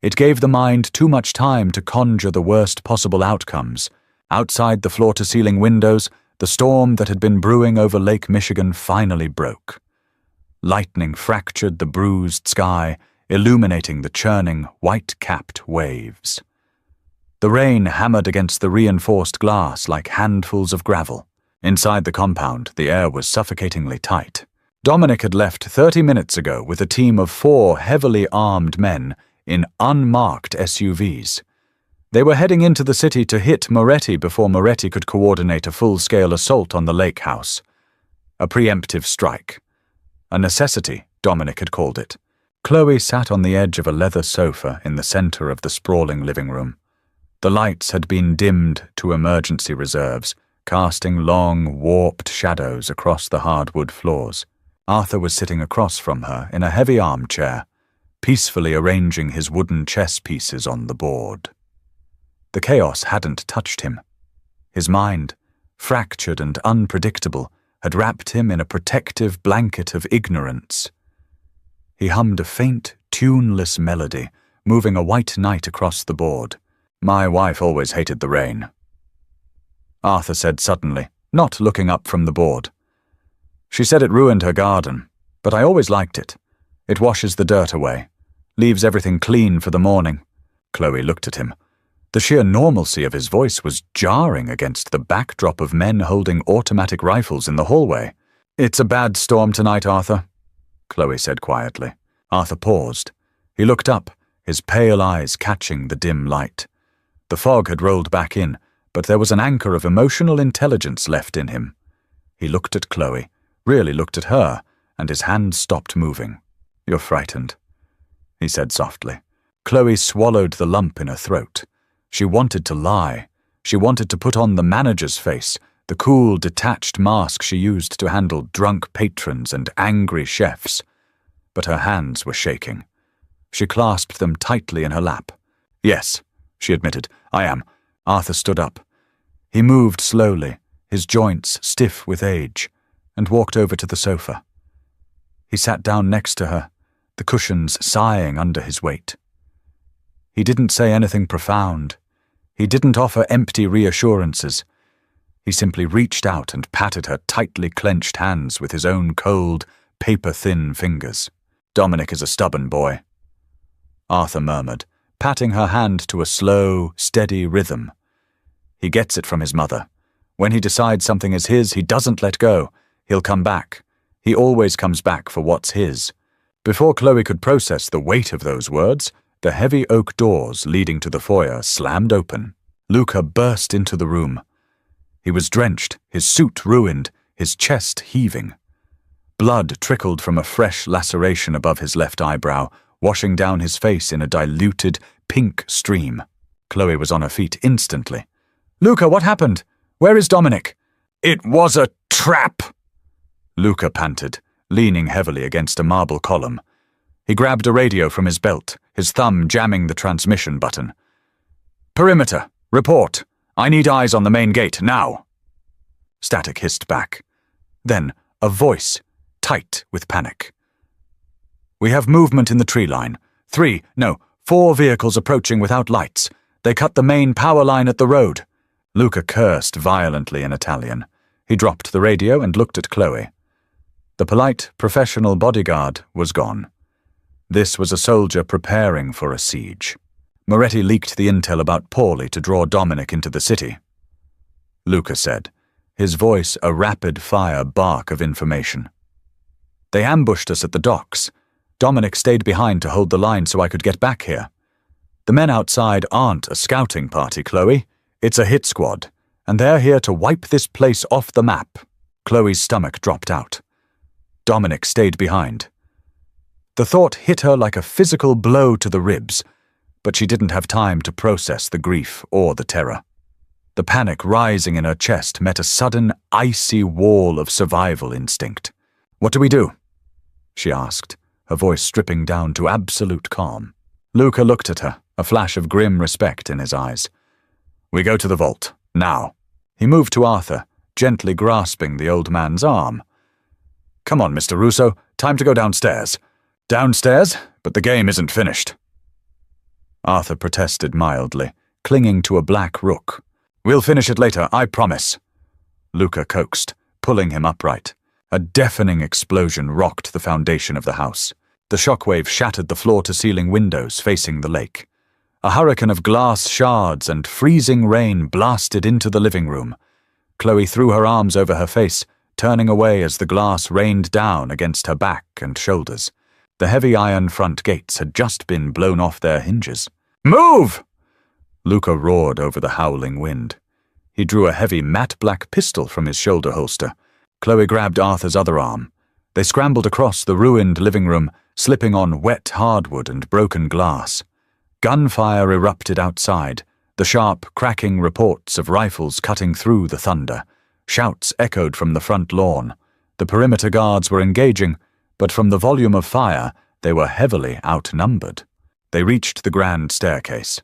It gave the mind too much time to conjure the worst possible outcomes. Outside the floor-to-ceiling windows, the storm that had been brewing over Lake Michigan finally broke. Lightning fractured the bruised sky, illuminating the churning, white-capped waves. The rain hammered against the reinforced glass like handfuls of gravel. Inside the compound, the air was suffocatingly tight. Dominic had left 30 minutes ago with a team of 4 heavily armed men in unmarked SUVs. They were heading into the city to hit Moretti before Moretti could coordinate a full-scale assault on the lake house. A preemptive strike. A necessity, Dominic had called it. Chloe sat on the edge of a leather sofa in the center of the sprawling living room. The lights had been dimmed to emergency reserves, casting long, warped shadows across the hardwood floors. Arthur was sitting across from her in a heavy armchair, peacefully arranging his wooden chess pieces on the board. The chaos hadn't touched him. His mind, fractured and unpredictable, had wrapped him in a protective blanket of ignorance. He hummed a faint, tuneless melody, moving a white knight across the board. "My wife always hated the rain," Arthur said suddenly, not looking up from the board. "She said it ruined her garden, but I always liked it. It washes the dirt away, leaves everything clean for the morning." Chloe looked at him. The sheer normalcy of his voice was jarring against the backdrop of men holding automatic rifles in the hallway. "It's a bad storm tonight, Arthur," Chloe said quietly. Arthur paused. He looked up, his pale eyes catching the dim light. The fog had rolled back in, but there was an anchor of emotional intelligence left in him. He looked at Chloe, really looked at her, and his hands stopped moving. "You're frightened," he said softly. Chloe swallowed the lump in her throat. She wanted to lie. She wanted to put on the manager's face, the cool, detached mask she used to handle drunk patrons and angry chefs. But her hands were shaking. She clasped them tightly in her lap. "Yes," she admitted, "I am." Arthur stood up. He moved slowly, his joints stiff with age, and walked over to the sofa. He sat down next to her, the cushions sighing under his weight. He didn't say anything profound. He didn't offer empty reassurances. He simply reached out and patted her tightly clenched hands with his own cold, paper-thin fingers. "Dominic is a stubborn boy," Arthur murmured, patting her hand to a slow, steady rhythm. "He gets it from his mother. When he decides something is his, he doesn't let go. He'll come back. He always comes back for what's his." Before Chloe could process the weight of those words, the heavy oak doors leading to the foyer slammed open. Luca burst into the room. He was drenched, his suit ruined, his chest heaving. Blood trickled from a fresh laceration above his left eyebrow, washing down his face in a diluted, pink stream. Chloe was on her feet instantly. "Luca, what happened? Where is Dominic?" "It was a trap," Luca panted, leaning heavily against a marble column. He grabbed a radio from his belt, his thumb jamming the transmission button. "Perimeter, report. I need eyes on the main gate, now." Static hissed back. Then, a voice, tight with panic. "We have movement in the tree line. 4 vehicles approaching without lights. They cut the main power line at the road." Luca cursed violently in Italian. He dropped the radio and looked at Chloe. The polite, professional bodyguard was gone. This was a soldier preparing for a siege. Moretti leaked the intel about Paulie to draw Dominic into the city. Luca said, his voice a rapid-fire bark of information. "They ambushed us at the docks. Dominic stayed behind to hold the line so I could get back here. The men outside aren't a scouting party, Chloe. It's a hit squad, and they're here to wipe this place off the map." Chloe's stomach dropped out. Dominic stayed behind. The thought hit her like a physical blow to the ribs, but she didn't have time to process the grief or the terror. The panic rising in her chest met a sudden, icy wall of survival instinct. "What do we do?" she asked, her voice stripping down to absolute calm. Luca looked at her, a flash of grim respect in his eyes. "We go to the vault, now." He moved to Arthur, gently grasping the old man's arm. "Come on, Mr. Russo, time to go downstairs." "Downstairs? But the game isn't finished." Arthur protested mildly, clinging to a black rook. "We'll finish it later, I promise." Luca coaxed, pulling him upright. A deafening explosion rocked the foundation of the house. The shockwave shattered the floor-to-ceiling windows facing the lake. A hurricane of glass shards and freezing rain blasted into the living room. Chloe threw her arms over her face, turning away as the glass rained down against her back and shoulders. The heavy iron front gates had just been blown off their hinges. "Move!" Luca roared over the howling wind. He drew a heavy matte-black pistol from his shoulder holster. Chloe grabbed Arthur's other arm. They scrambled across the ruined living room, slipping on wet hardwood and broken glass. Gunfire erupted outside, the sharp, cracking reports of rifles cutting through the thunder. Shouts echoed from the front lawn. The perimeter guards were engaging, but from the volume of fire, they were heavily outnumbered. They reached the grand staircase.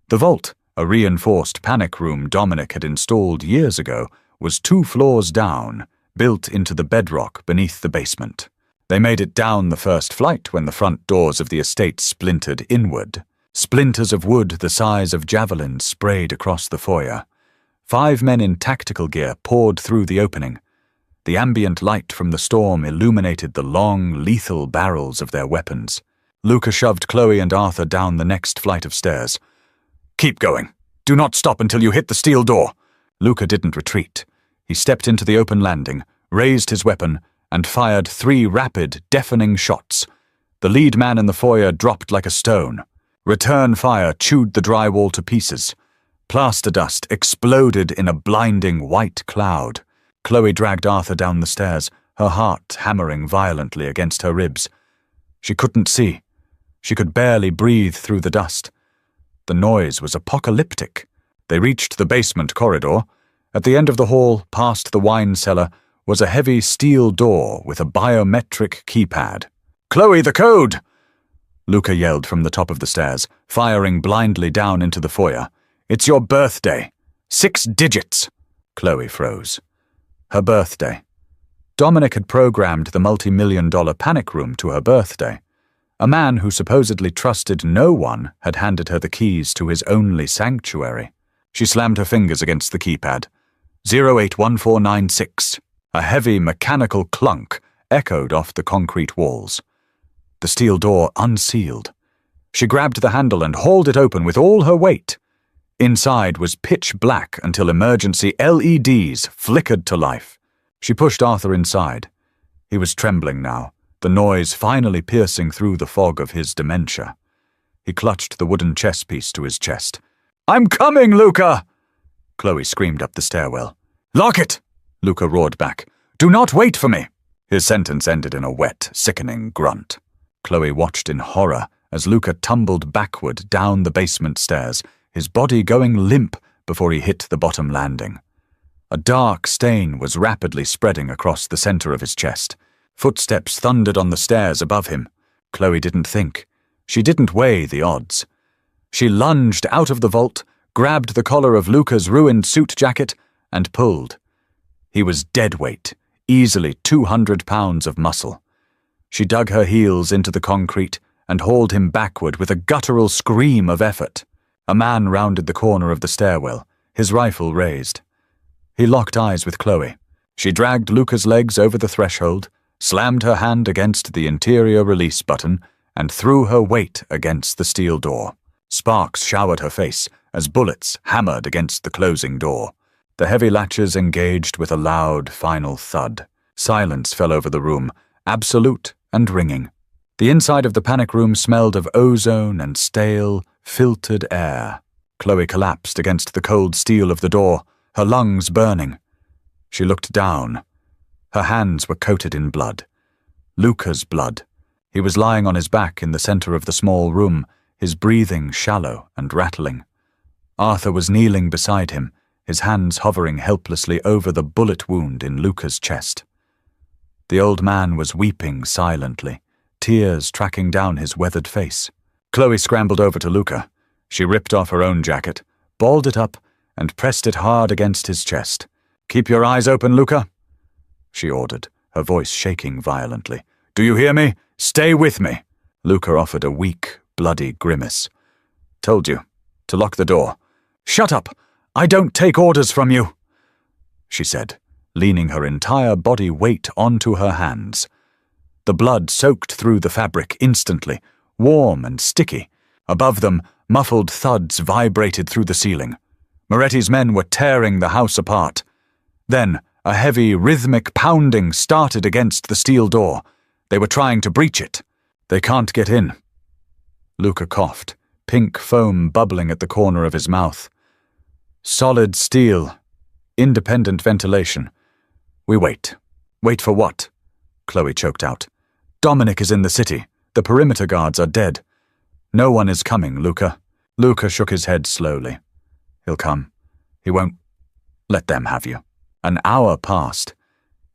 The vault, a reinforced panic room Dominic had installed years ago, was 2 floors down, built into the bedrock beneath the basement. They made it down the first flight when the front doors of the estate splintered inward. Splinters of wood the size of javelins sprayed across the foyer. 5 men in tactical gear poured through the opening. The ambient light from the storm illuminated the long, lethal barrels of their weapons. Luca shoved Chloe and Arthur down the next flight of stairs. "Keep going. Do not stop until you hit the steel door." Luca didn't retreat. He stepped into the open landing, raised his weapon, and fired 3 rapid, deafening shots. The lead man in the foyer dropped like a stone. Return fire chewed the drywall to pieces. Plaster dust exploded in a blinding white cloud. Chloe dragged Arthur down the stairs, her heart hammering violently against her ribs. She couldn't see. She could barely breathe through the dust. The noise was apocalyptic. They reached the basement corridor. At the end of the hall, past the wine cellar, was a heavy steel door with a biometric keypad. "Chloe, the code!" Luca yelled from the top of the stairs, firing blindly down into the foyer. "It's your birthday. 6 digits." Chloe froze. Her birthday. Dominic had programmed the multi-million-dollar panic room to her birthday. A man who supposedly trusted no one had handed her the keys to his only sanctuary. She slammed her fingers against the keypad. 081496. A heavy mechanical clunk echoed off the concrete walls. The steel door unsealed. She grabbed the handle and hauled it open with all her weight. Inside was pitch black until emergency LEDs flickered to life. She pushed Arthur inside. He was trembling now, the noise finally piercing through the fog of his dementia. He clutched the wooden chess piece to his chest. "I'm coming, Luca!" Chloe screamed up the stairwell. "Lock it!" Luca roared back. "Do not wait for me!" His sentence ended in a wet, sickening grunt. Chloe watched in horror as Luca tumbled backward down the basement stairs, his body going limp before he hit the bottom landing. A dark stain was rapidly spreading across the center of his chest. Footsteps thundered on the stairs above him. Chloe didn't think. She didn't weigh the odds. She lunged out of the vault, grabbed the collar of Luca's ruined suit jacket, and pulled. He was dead weight, easily 200 pounds of muscle. She dug her heels into the concrete and hauled him backward with a guttural scream of effort. A man rounded the corner of the stairwell, his rifle raised. He locked eyes with Chloe. She dragged Luca's legs over the threshold, slammed her hand against the interior release button, and threw her weight against the steel door. Sparks showered her face as bullets hammered against the closing door. The heavy latches engaged with a loud, final thud. Silence fell over the room, absolute and ringing. The inside of the panic room smelled of ozone and stale, filtered air. Chloe collapsed against the cold steel of the door, her lungs burning. She looked down. Her hands were coated in blood. Luca's blood. He was lying on his back in the center of the small room, his breathing shallow and rattling. Arthur was kneeling beside him, his hands hovering helplessly over the bullet wound in Luca's chest. The old man was weeping silently, tears tracking down his weathered face. Chloe scrambled over to Luca. She ripped off her own jacket, balled it up, and pressed it hard against his chest. "Keep your eyes open, Luca," she ordered, her voice shaking violently. "Do you hear me? Stay with me." Luca offered a weak, bloody grimace. "Told you. To lock the door." "Shut up! I don't take orders from you," she said, leaning her entire body weight onto her hands. The blood soaked through the fabric instantly, warm and sticky. Above them, muffled thuds vibrated through the ceiling. Moretti's men were tearing the house apart. Then, a heavy, rhythmic pounding started against the steel door. They were trying to breach it. "They can't get in." Luca coughed, pink foam bubbling at the corner of his mouth. "Solid steel. Independent ventilation. We wait." "Wait for what?" Chloe choked out. "Dominic is in the city. The perimeter guards are dead. No one is coming, Luca." Luca shook his head slowly. "He'll come. He won't let them have you." An hour passed.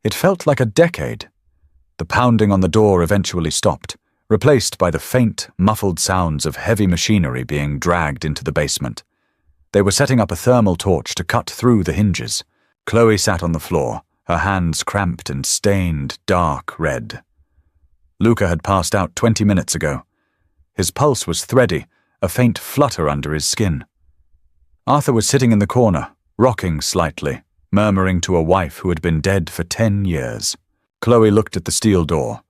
It felt like a decade. The pounding on the door eventually stopped, replaced by the faint, muffled sounds of heavy machinery being dragged into the basement. They were setting up a thermal torch to cut through the hinges. Chloe sat on the floor, her hands cramped and stained dark red. Luca had passed out 20 minutes ago. His pulse was thready, a faint flutter under his skin. Arthur was sitting in the corner, rocking slightly, murmuring to a wife who had been dead for 10 years. Chloe looked at the steel door.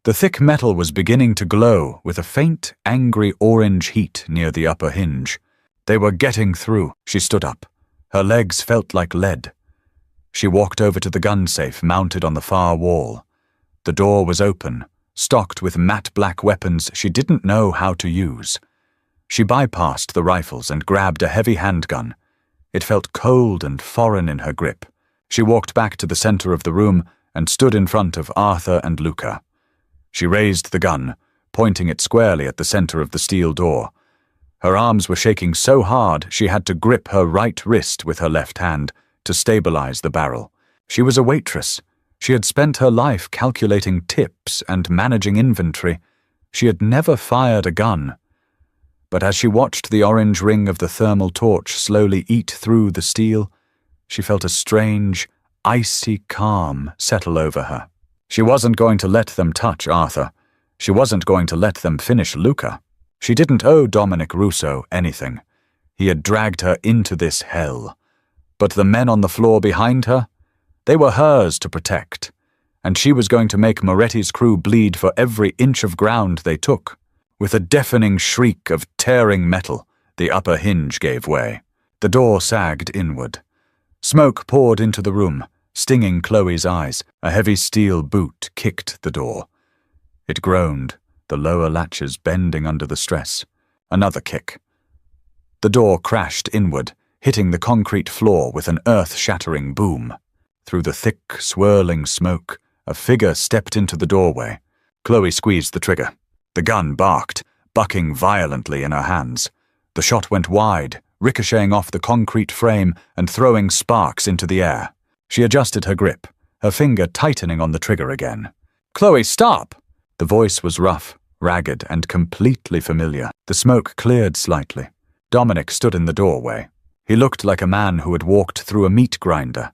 The thick metal was beginning to glow with a faint, angry orange heat near the upper hinge. They were getting through. She stood up. Her legs felt like lead. She walked over to the gun safe mounted on the far wall. The door was open, stocked with matte black weapons she didn't know how to use. She bypassed the rifles and grabbed a heavy handgun. It felt cold and foreign in her grip. She walked back to the center of the room and stood in front of Arthur and Luca. She raised the gun, pointing it squarely at the center of the steel door. Her arms were shaking so hard she had to grip her right wrist with her left hand to stabilize the barrel. She was a waitress. She had spent her life calculating tips and managing inventory. She had never fired a gun. But as she watched the orange ring of the thermal torch slowly eat through the steel, she felt a strange, icy calm settle over her. She wasn't going to let them touch Arthur. She wasn't going to let them finish Luca. She didn't owe Dominic Russo anything. He had dragged her into this hell. But the men on the floor behind her, they were hers to protect, and she was going to make Moretti's crew bleed for every inch of ground they took. With a deafening shriek of tearing metal, the upper hinge gave way. The door sagged inward. Smoke poured into the room, stinging Chloe's eyes. A heavy steel boot kicked the door. It groaned, the lower latches bending under the stress. Another kick. The door crashed inward, hitting the concrete floor with an earth-shattering boom. Through the thick, swirling smoke, a figure stepped into the doorway. Chloe squeezed the trigger. The gun barked, bucking violently in her hands. The shot went wide, ricocheting off the concrete frame and throwing sparks into the air. She adjusted her grip, her finger tightening on the trigger again. "Chloe, stop!" The voice was rough, ragged, and completely familiar. The smoke cleared slightly. Dominic stood in the doorway. He looked like a man who had walked through a meat grinder.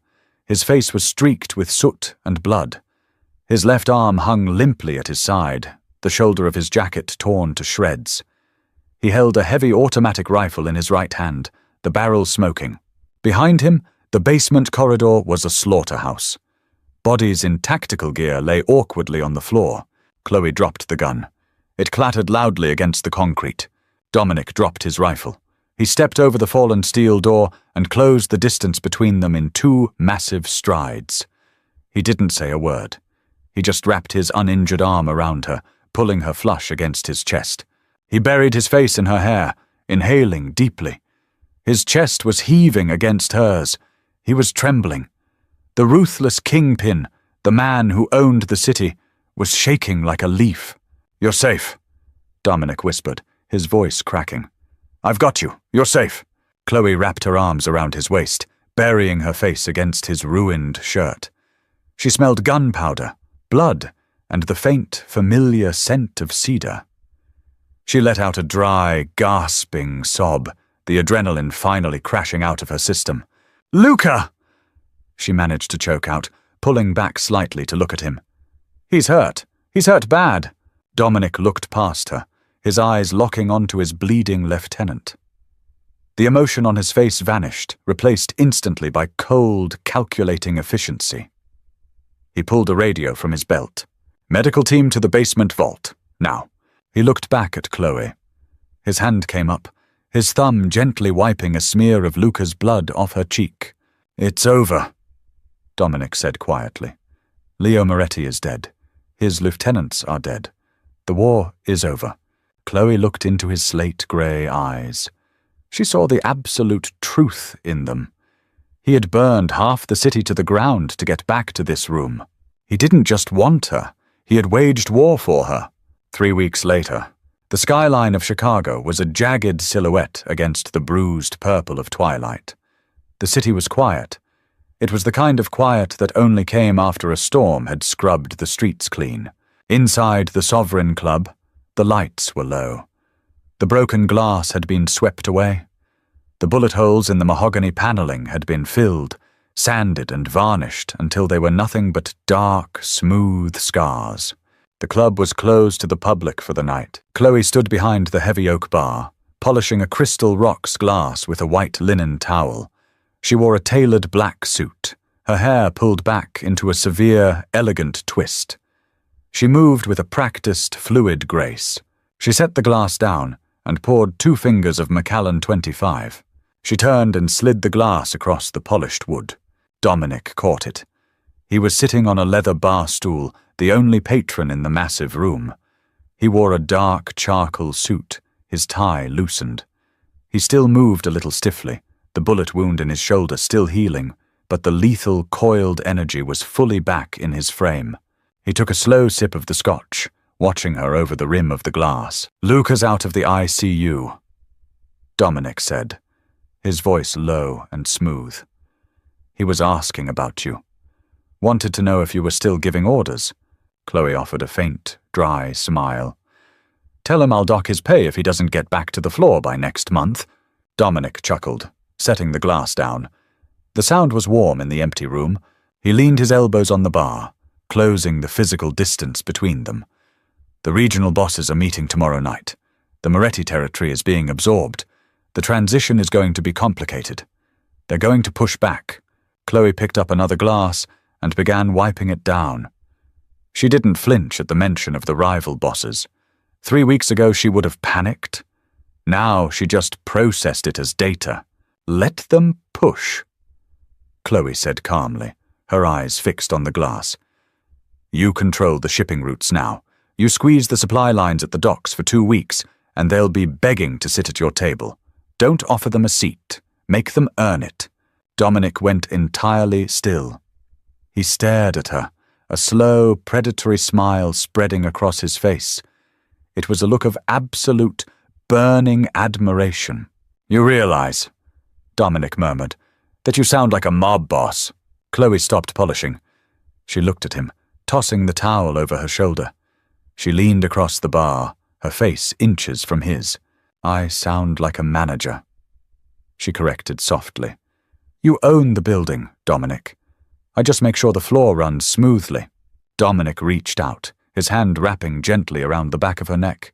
His face was streaked with soot and blood. His left arm hung limply at his side, the shoulder of his jacket torn to shreds. He held a heavy automatic rifle in his right hand, the barrel smoking. Behind him, the basement corridor was a slaughterhouse. Bodies in tactical gear lay awkwardly on the floor. Chloe dropped the gun. It clattered loudly against the concrete. Dominic dropped his rifle. He stepped over the fallen steel door and closed the distance between them in 2 massive strides. He didn't say a word. He just wrapped his uninjured arm around her, pulling her flush against his chest. He buried his face in her hair, inhaling deeply. His chest was heaving against hers. He was trembling. The ruthless kingpin, the man who owned the city, was shaking like a leaf. "You're safe," Dominic whispered, his voice cracking. "I've got you. You're safe." Chloe wrapped her arms around his waist, burying her face against his ruined shirt. She smelled gunpowder, blood, and the faint, familiar scent of cedar. She let out a dry, gasping sob, the adrenaline finally crashing out of her system. "Luca!" she managed to choke out, pulling back slightly to look at him. "He's hurt. He's hurt bad." Dominic looked past her, his eyes locking onto his bleeding lieutenant. The emotion on his face vanished, replaced instantly by cold, calculating efficiency. He pulled a radio from his belt. "Medical team to the basement vault. Now." He looked back at Chloe. His hand came up, his thumb gently wiping a smear of Luca's blood off her cheek. "It's over," Dominic said quietly. "Leo Moretti is dead. His lieutenants are dead. The war is over." Chloe looked into his slate-grey eyes. She saw the absolute truth in them. He had burned half the city to the ground to get back to this room. He didn't just want her. He had waged war for her. 3 weeks later, the skyline of Chicago was a jagged silhouette against the bruised purple of twilight. The city was quiet. It was the kind of quiet that only came after a storm had scrubbed the streets clean. Inside the Sovereign Club, the lights were low. The broken glass had been swept away. The bullet holes in the mahogany paneling had been filled, sanded and varnished until they were nothing but dark, smooth scars. The club was closed to the public for the night. Chloe stood behind the heavy oak bar, polishing a crystal rocks glass with a white linen towel. She wore a tailored black suit, her hair pulled back into a severe, elegant twist. She moved with a practiced, fluid grace. She set the glass down and poured 2 fingers of Macallan 25. She turned and slid the glass across the polished wood. Dominic caught it. He was sitting on a leather bar stool, the only patron in the massive room. He wore a dark charcoal suit, his tie loosened. He still moved a little stiffly, the bullet wound in his shoulder still healing, but the lethal, coiled energy was fully back in his frame. He took a slow sip of the scotch, watching her over the rim of the glass. "Luca's out of the ICU," Dominic said, his voice low and smooth. "He was asking about you. Wanted to know if you were still giving orders." Chloe offered a faint, dry smile. "Tell him I'll dock his pay if he doesn't get back to the floor by next month." Dominic chuckled, setting the glass down. The sound was warm in the empty room. He leaned his elbows on the bar, closing the physical distance between them. "The regional bosses are meeting tomorrow night. The Moretti territory is being absorbed. The transition is going to be complicated. They're going to push back." Chloe picked up another glass and began wiping it down. She didn't flinch at the mention of the rival bosses. 3 weeks ago she would have panicked. Now she just processed it as data. "Let them push," Chloe said calmly, her eyes fixed on the glass. "You control the shipping routes now. You squeeze the supply lines at the docks for 2 weeks, and they'll be begging to sit at your table. Don't offer them a seat. Make them earn it." Dominic went entirely still. He stared at her, a slow, predatory smile spreading across his face. It was a look of absolute, burning admiration. "You realize," Dominic murmured, "that you sound like a mob boss." Chloe stopped polishing. She looked at him, tossing the towel over her shoulder. She leaned across the bar, her face inches from his. "I sound like a manager," she corrected softly. "You own the building, Dominic. I just make sure the floor runs smoothly. Dominic reached out, his hand wrapping gently around the back of her neck.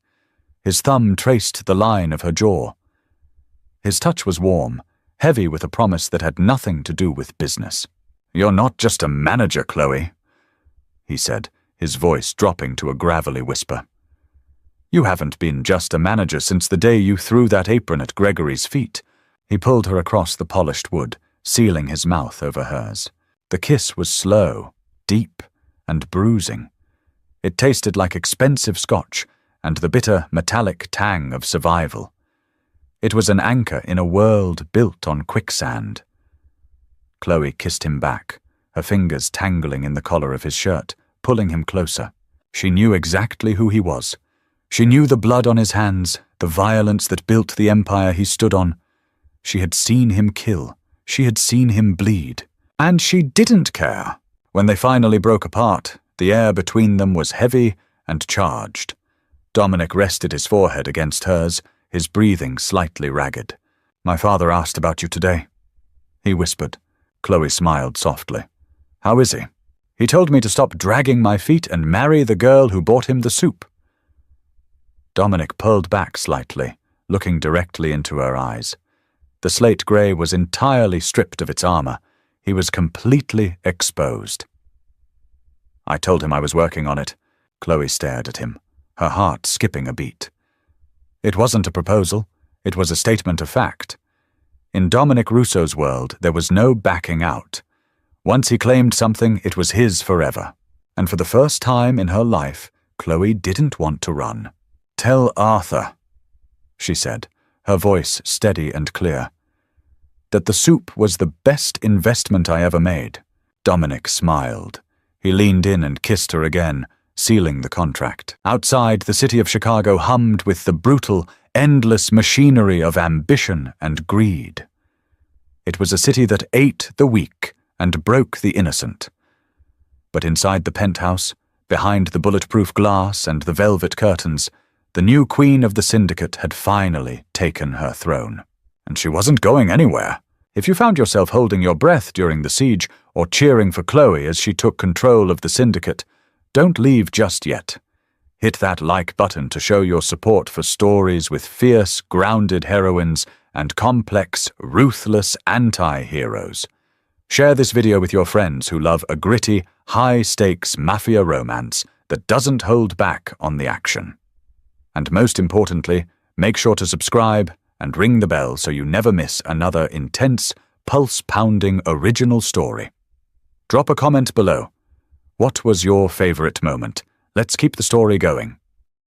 His thumb traced the line of her jaw. His touch was warm, heavy with a promise that had nothing to do with business. "You're not just a manager, Chloe," he said, his voice dropping to a gravelly whisper. "You haven't been just a manager since the day you threw that apron at Gregory's feet." He pulled her across the polished wood, sealing his mouth over hers. The kiss was slow, deep, and bruising. It tasted like expensive scotch and the bitter, metallic tang of survival. It was an anchor in a world built on quicksand. Chloe kissed him back, her fingers tangling in the collar of his shirt, pulling him closer. She knew exactly who he was. She knew the blood on his hands, the violence that built the empire he stood on. She had seen him kill. She had seen him bleed. And she didn't care. When they finally broke apart, the air between them was heavy and charged. Dominic rested his forehead against hers, his breathing slightly ragged. "My father asked about you today," he whispered. Chloe smiled softly. "How is he?" "He told me to stop dragging my feet and marry the girl who bought him the soup." Dominic pulled back slightly, looking directly into her eyes. The slate grey was entirely stripped of its armor. He was completely exposed. "I told him I was working on it." Chloe stared at him, her heart skipping a beat. It wasn't a proposal. It was a statement of fact. In Dominic Russo's world, there was no backing out. Once he claimed something, it was his forever. And for the first time in her life, Chloe didn't want to run. "Tell Arthur," she said, her voice steady and clear, "that the soup was the best investment I ever made." Dominic smiled. He leaned in and kissed her again, sealing the contract. Outside, the city of Chicago hummed with the brutal, endless machinery of ambition and greed. It was a city that ate the weak and broke the innocent. But inside the penthouse, behind the bulletproof glass and the velvet curtains, the new queen of the syndicate had finally taken her throne. And she wasn't going anywhere. If you found yourself holding your breath during the siege or cheering for Chloe as she took control of the syndicate, don't leave just yet. Hit that like button to show your support for stories with fierce, grounded heroines and complex, ruthless anti-heroes. Share this video with your friends who love a gritty, high-stakes mafia romance that doesn't hold back on the action. And most importantly, make sure to subscribe and ring the bell so you never miss another intense, pulse-pounding original story. Drop a comment below. What was your favorite moment? Let's keep the story going.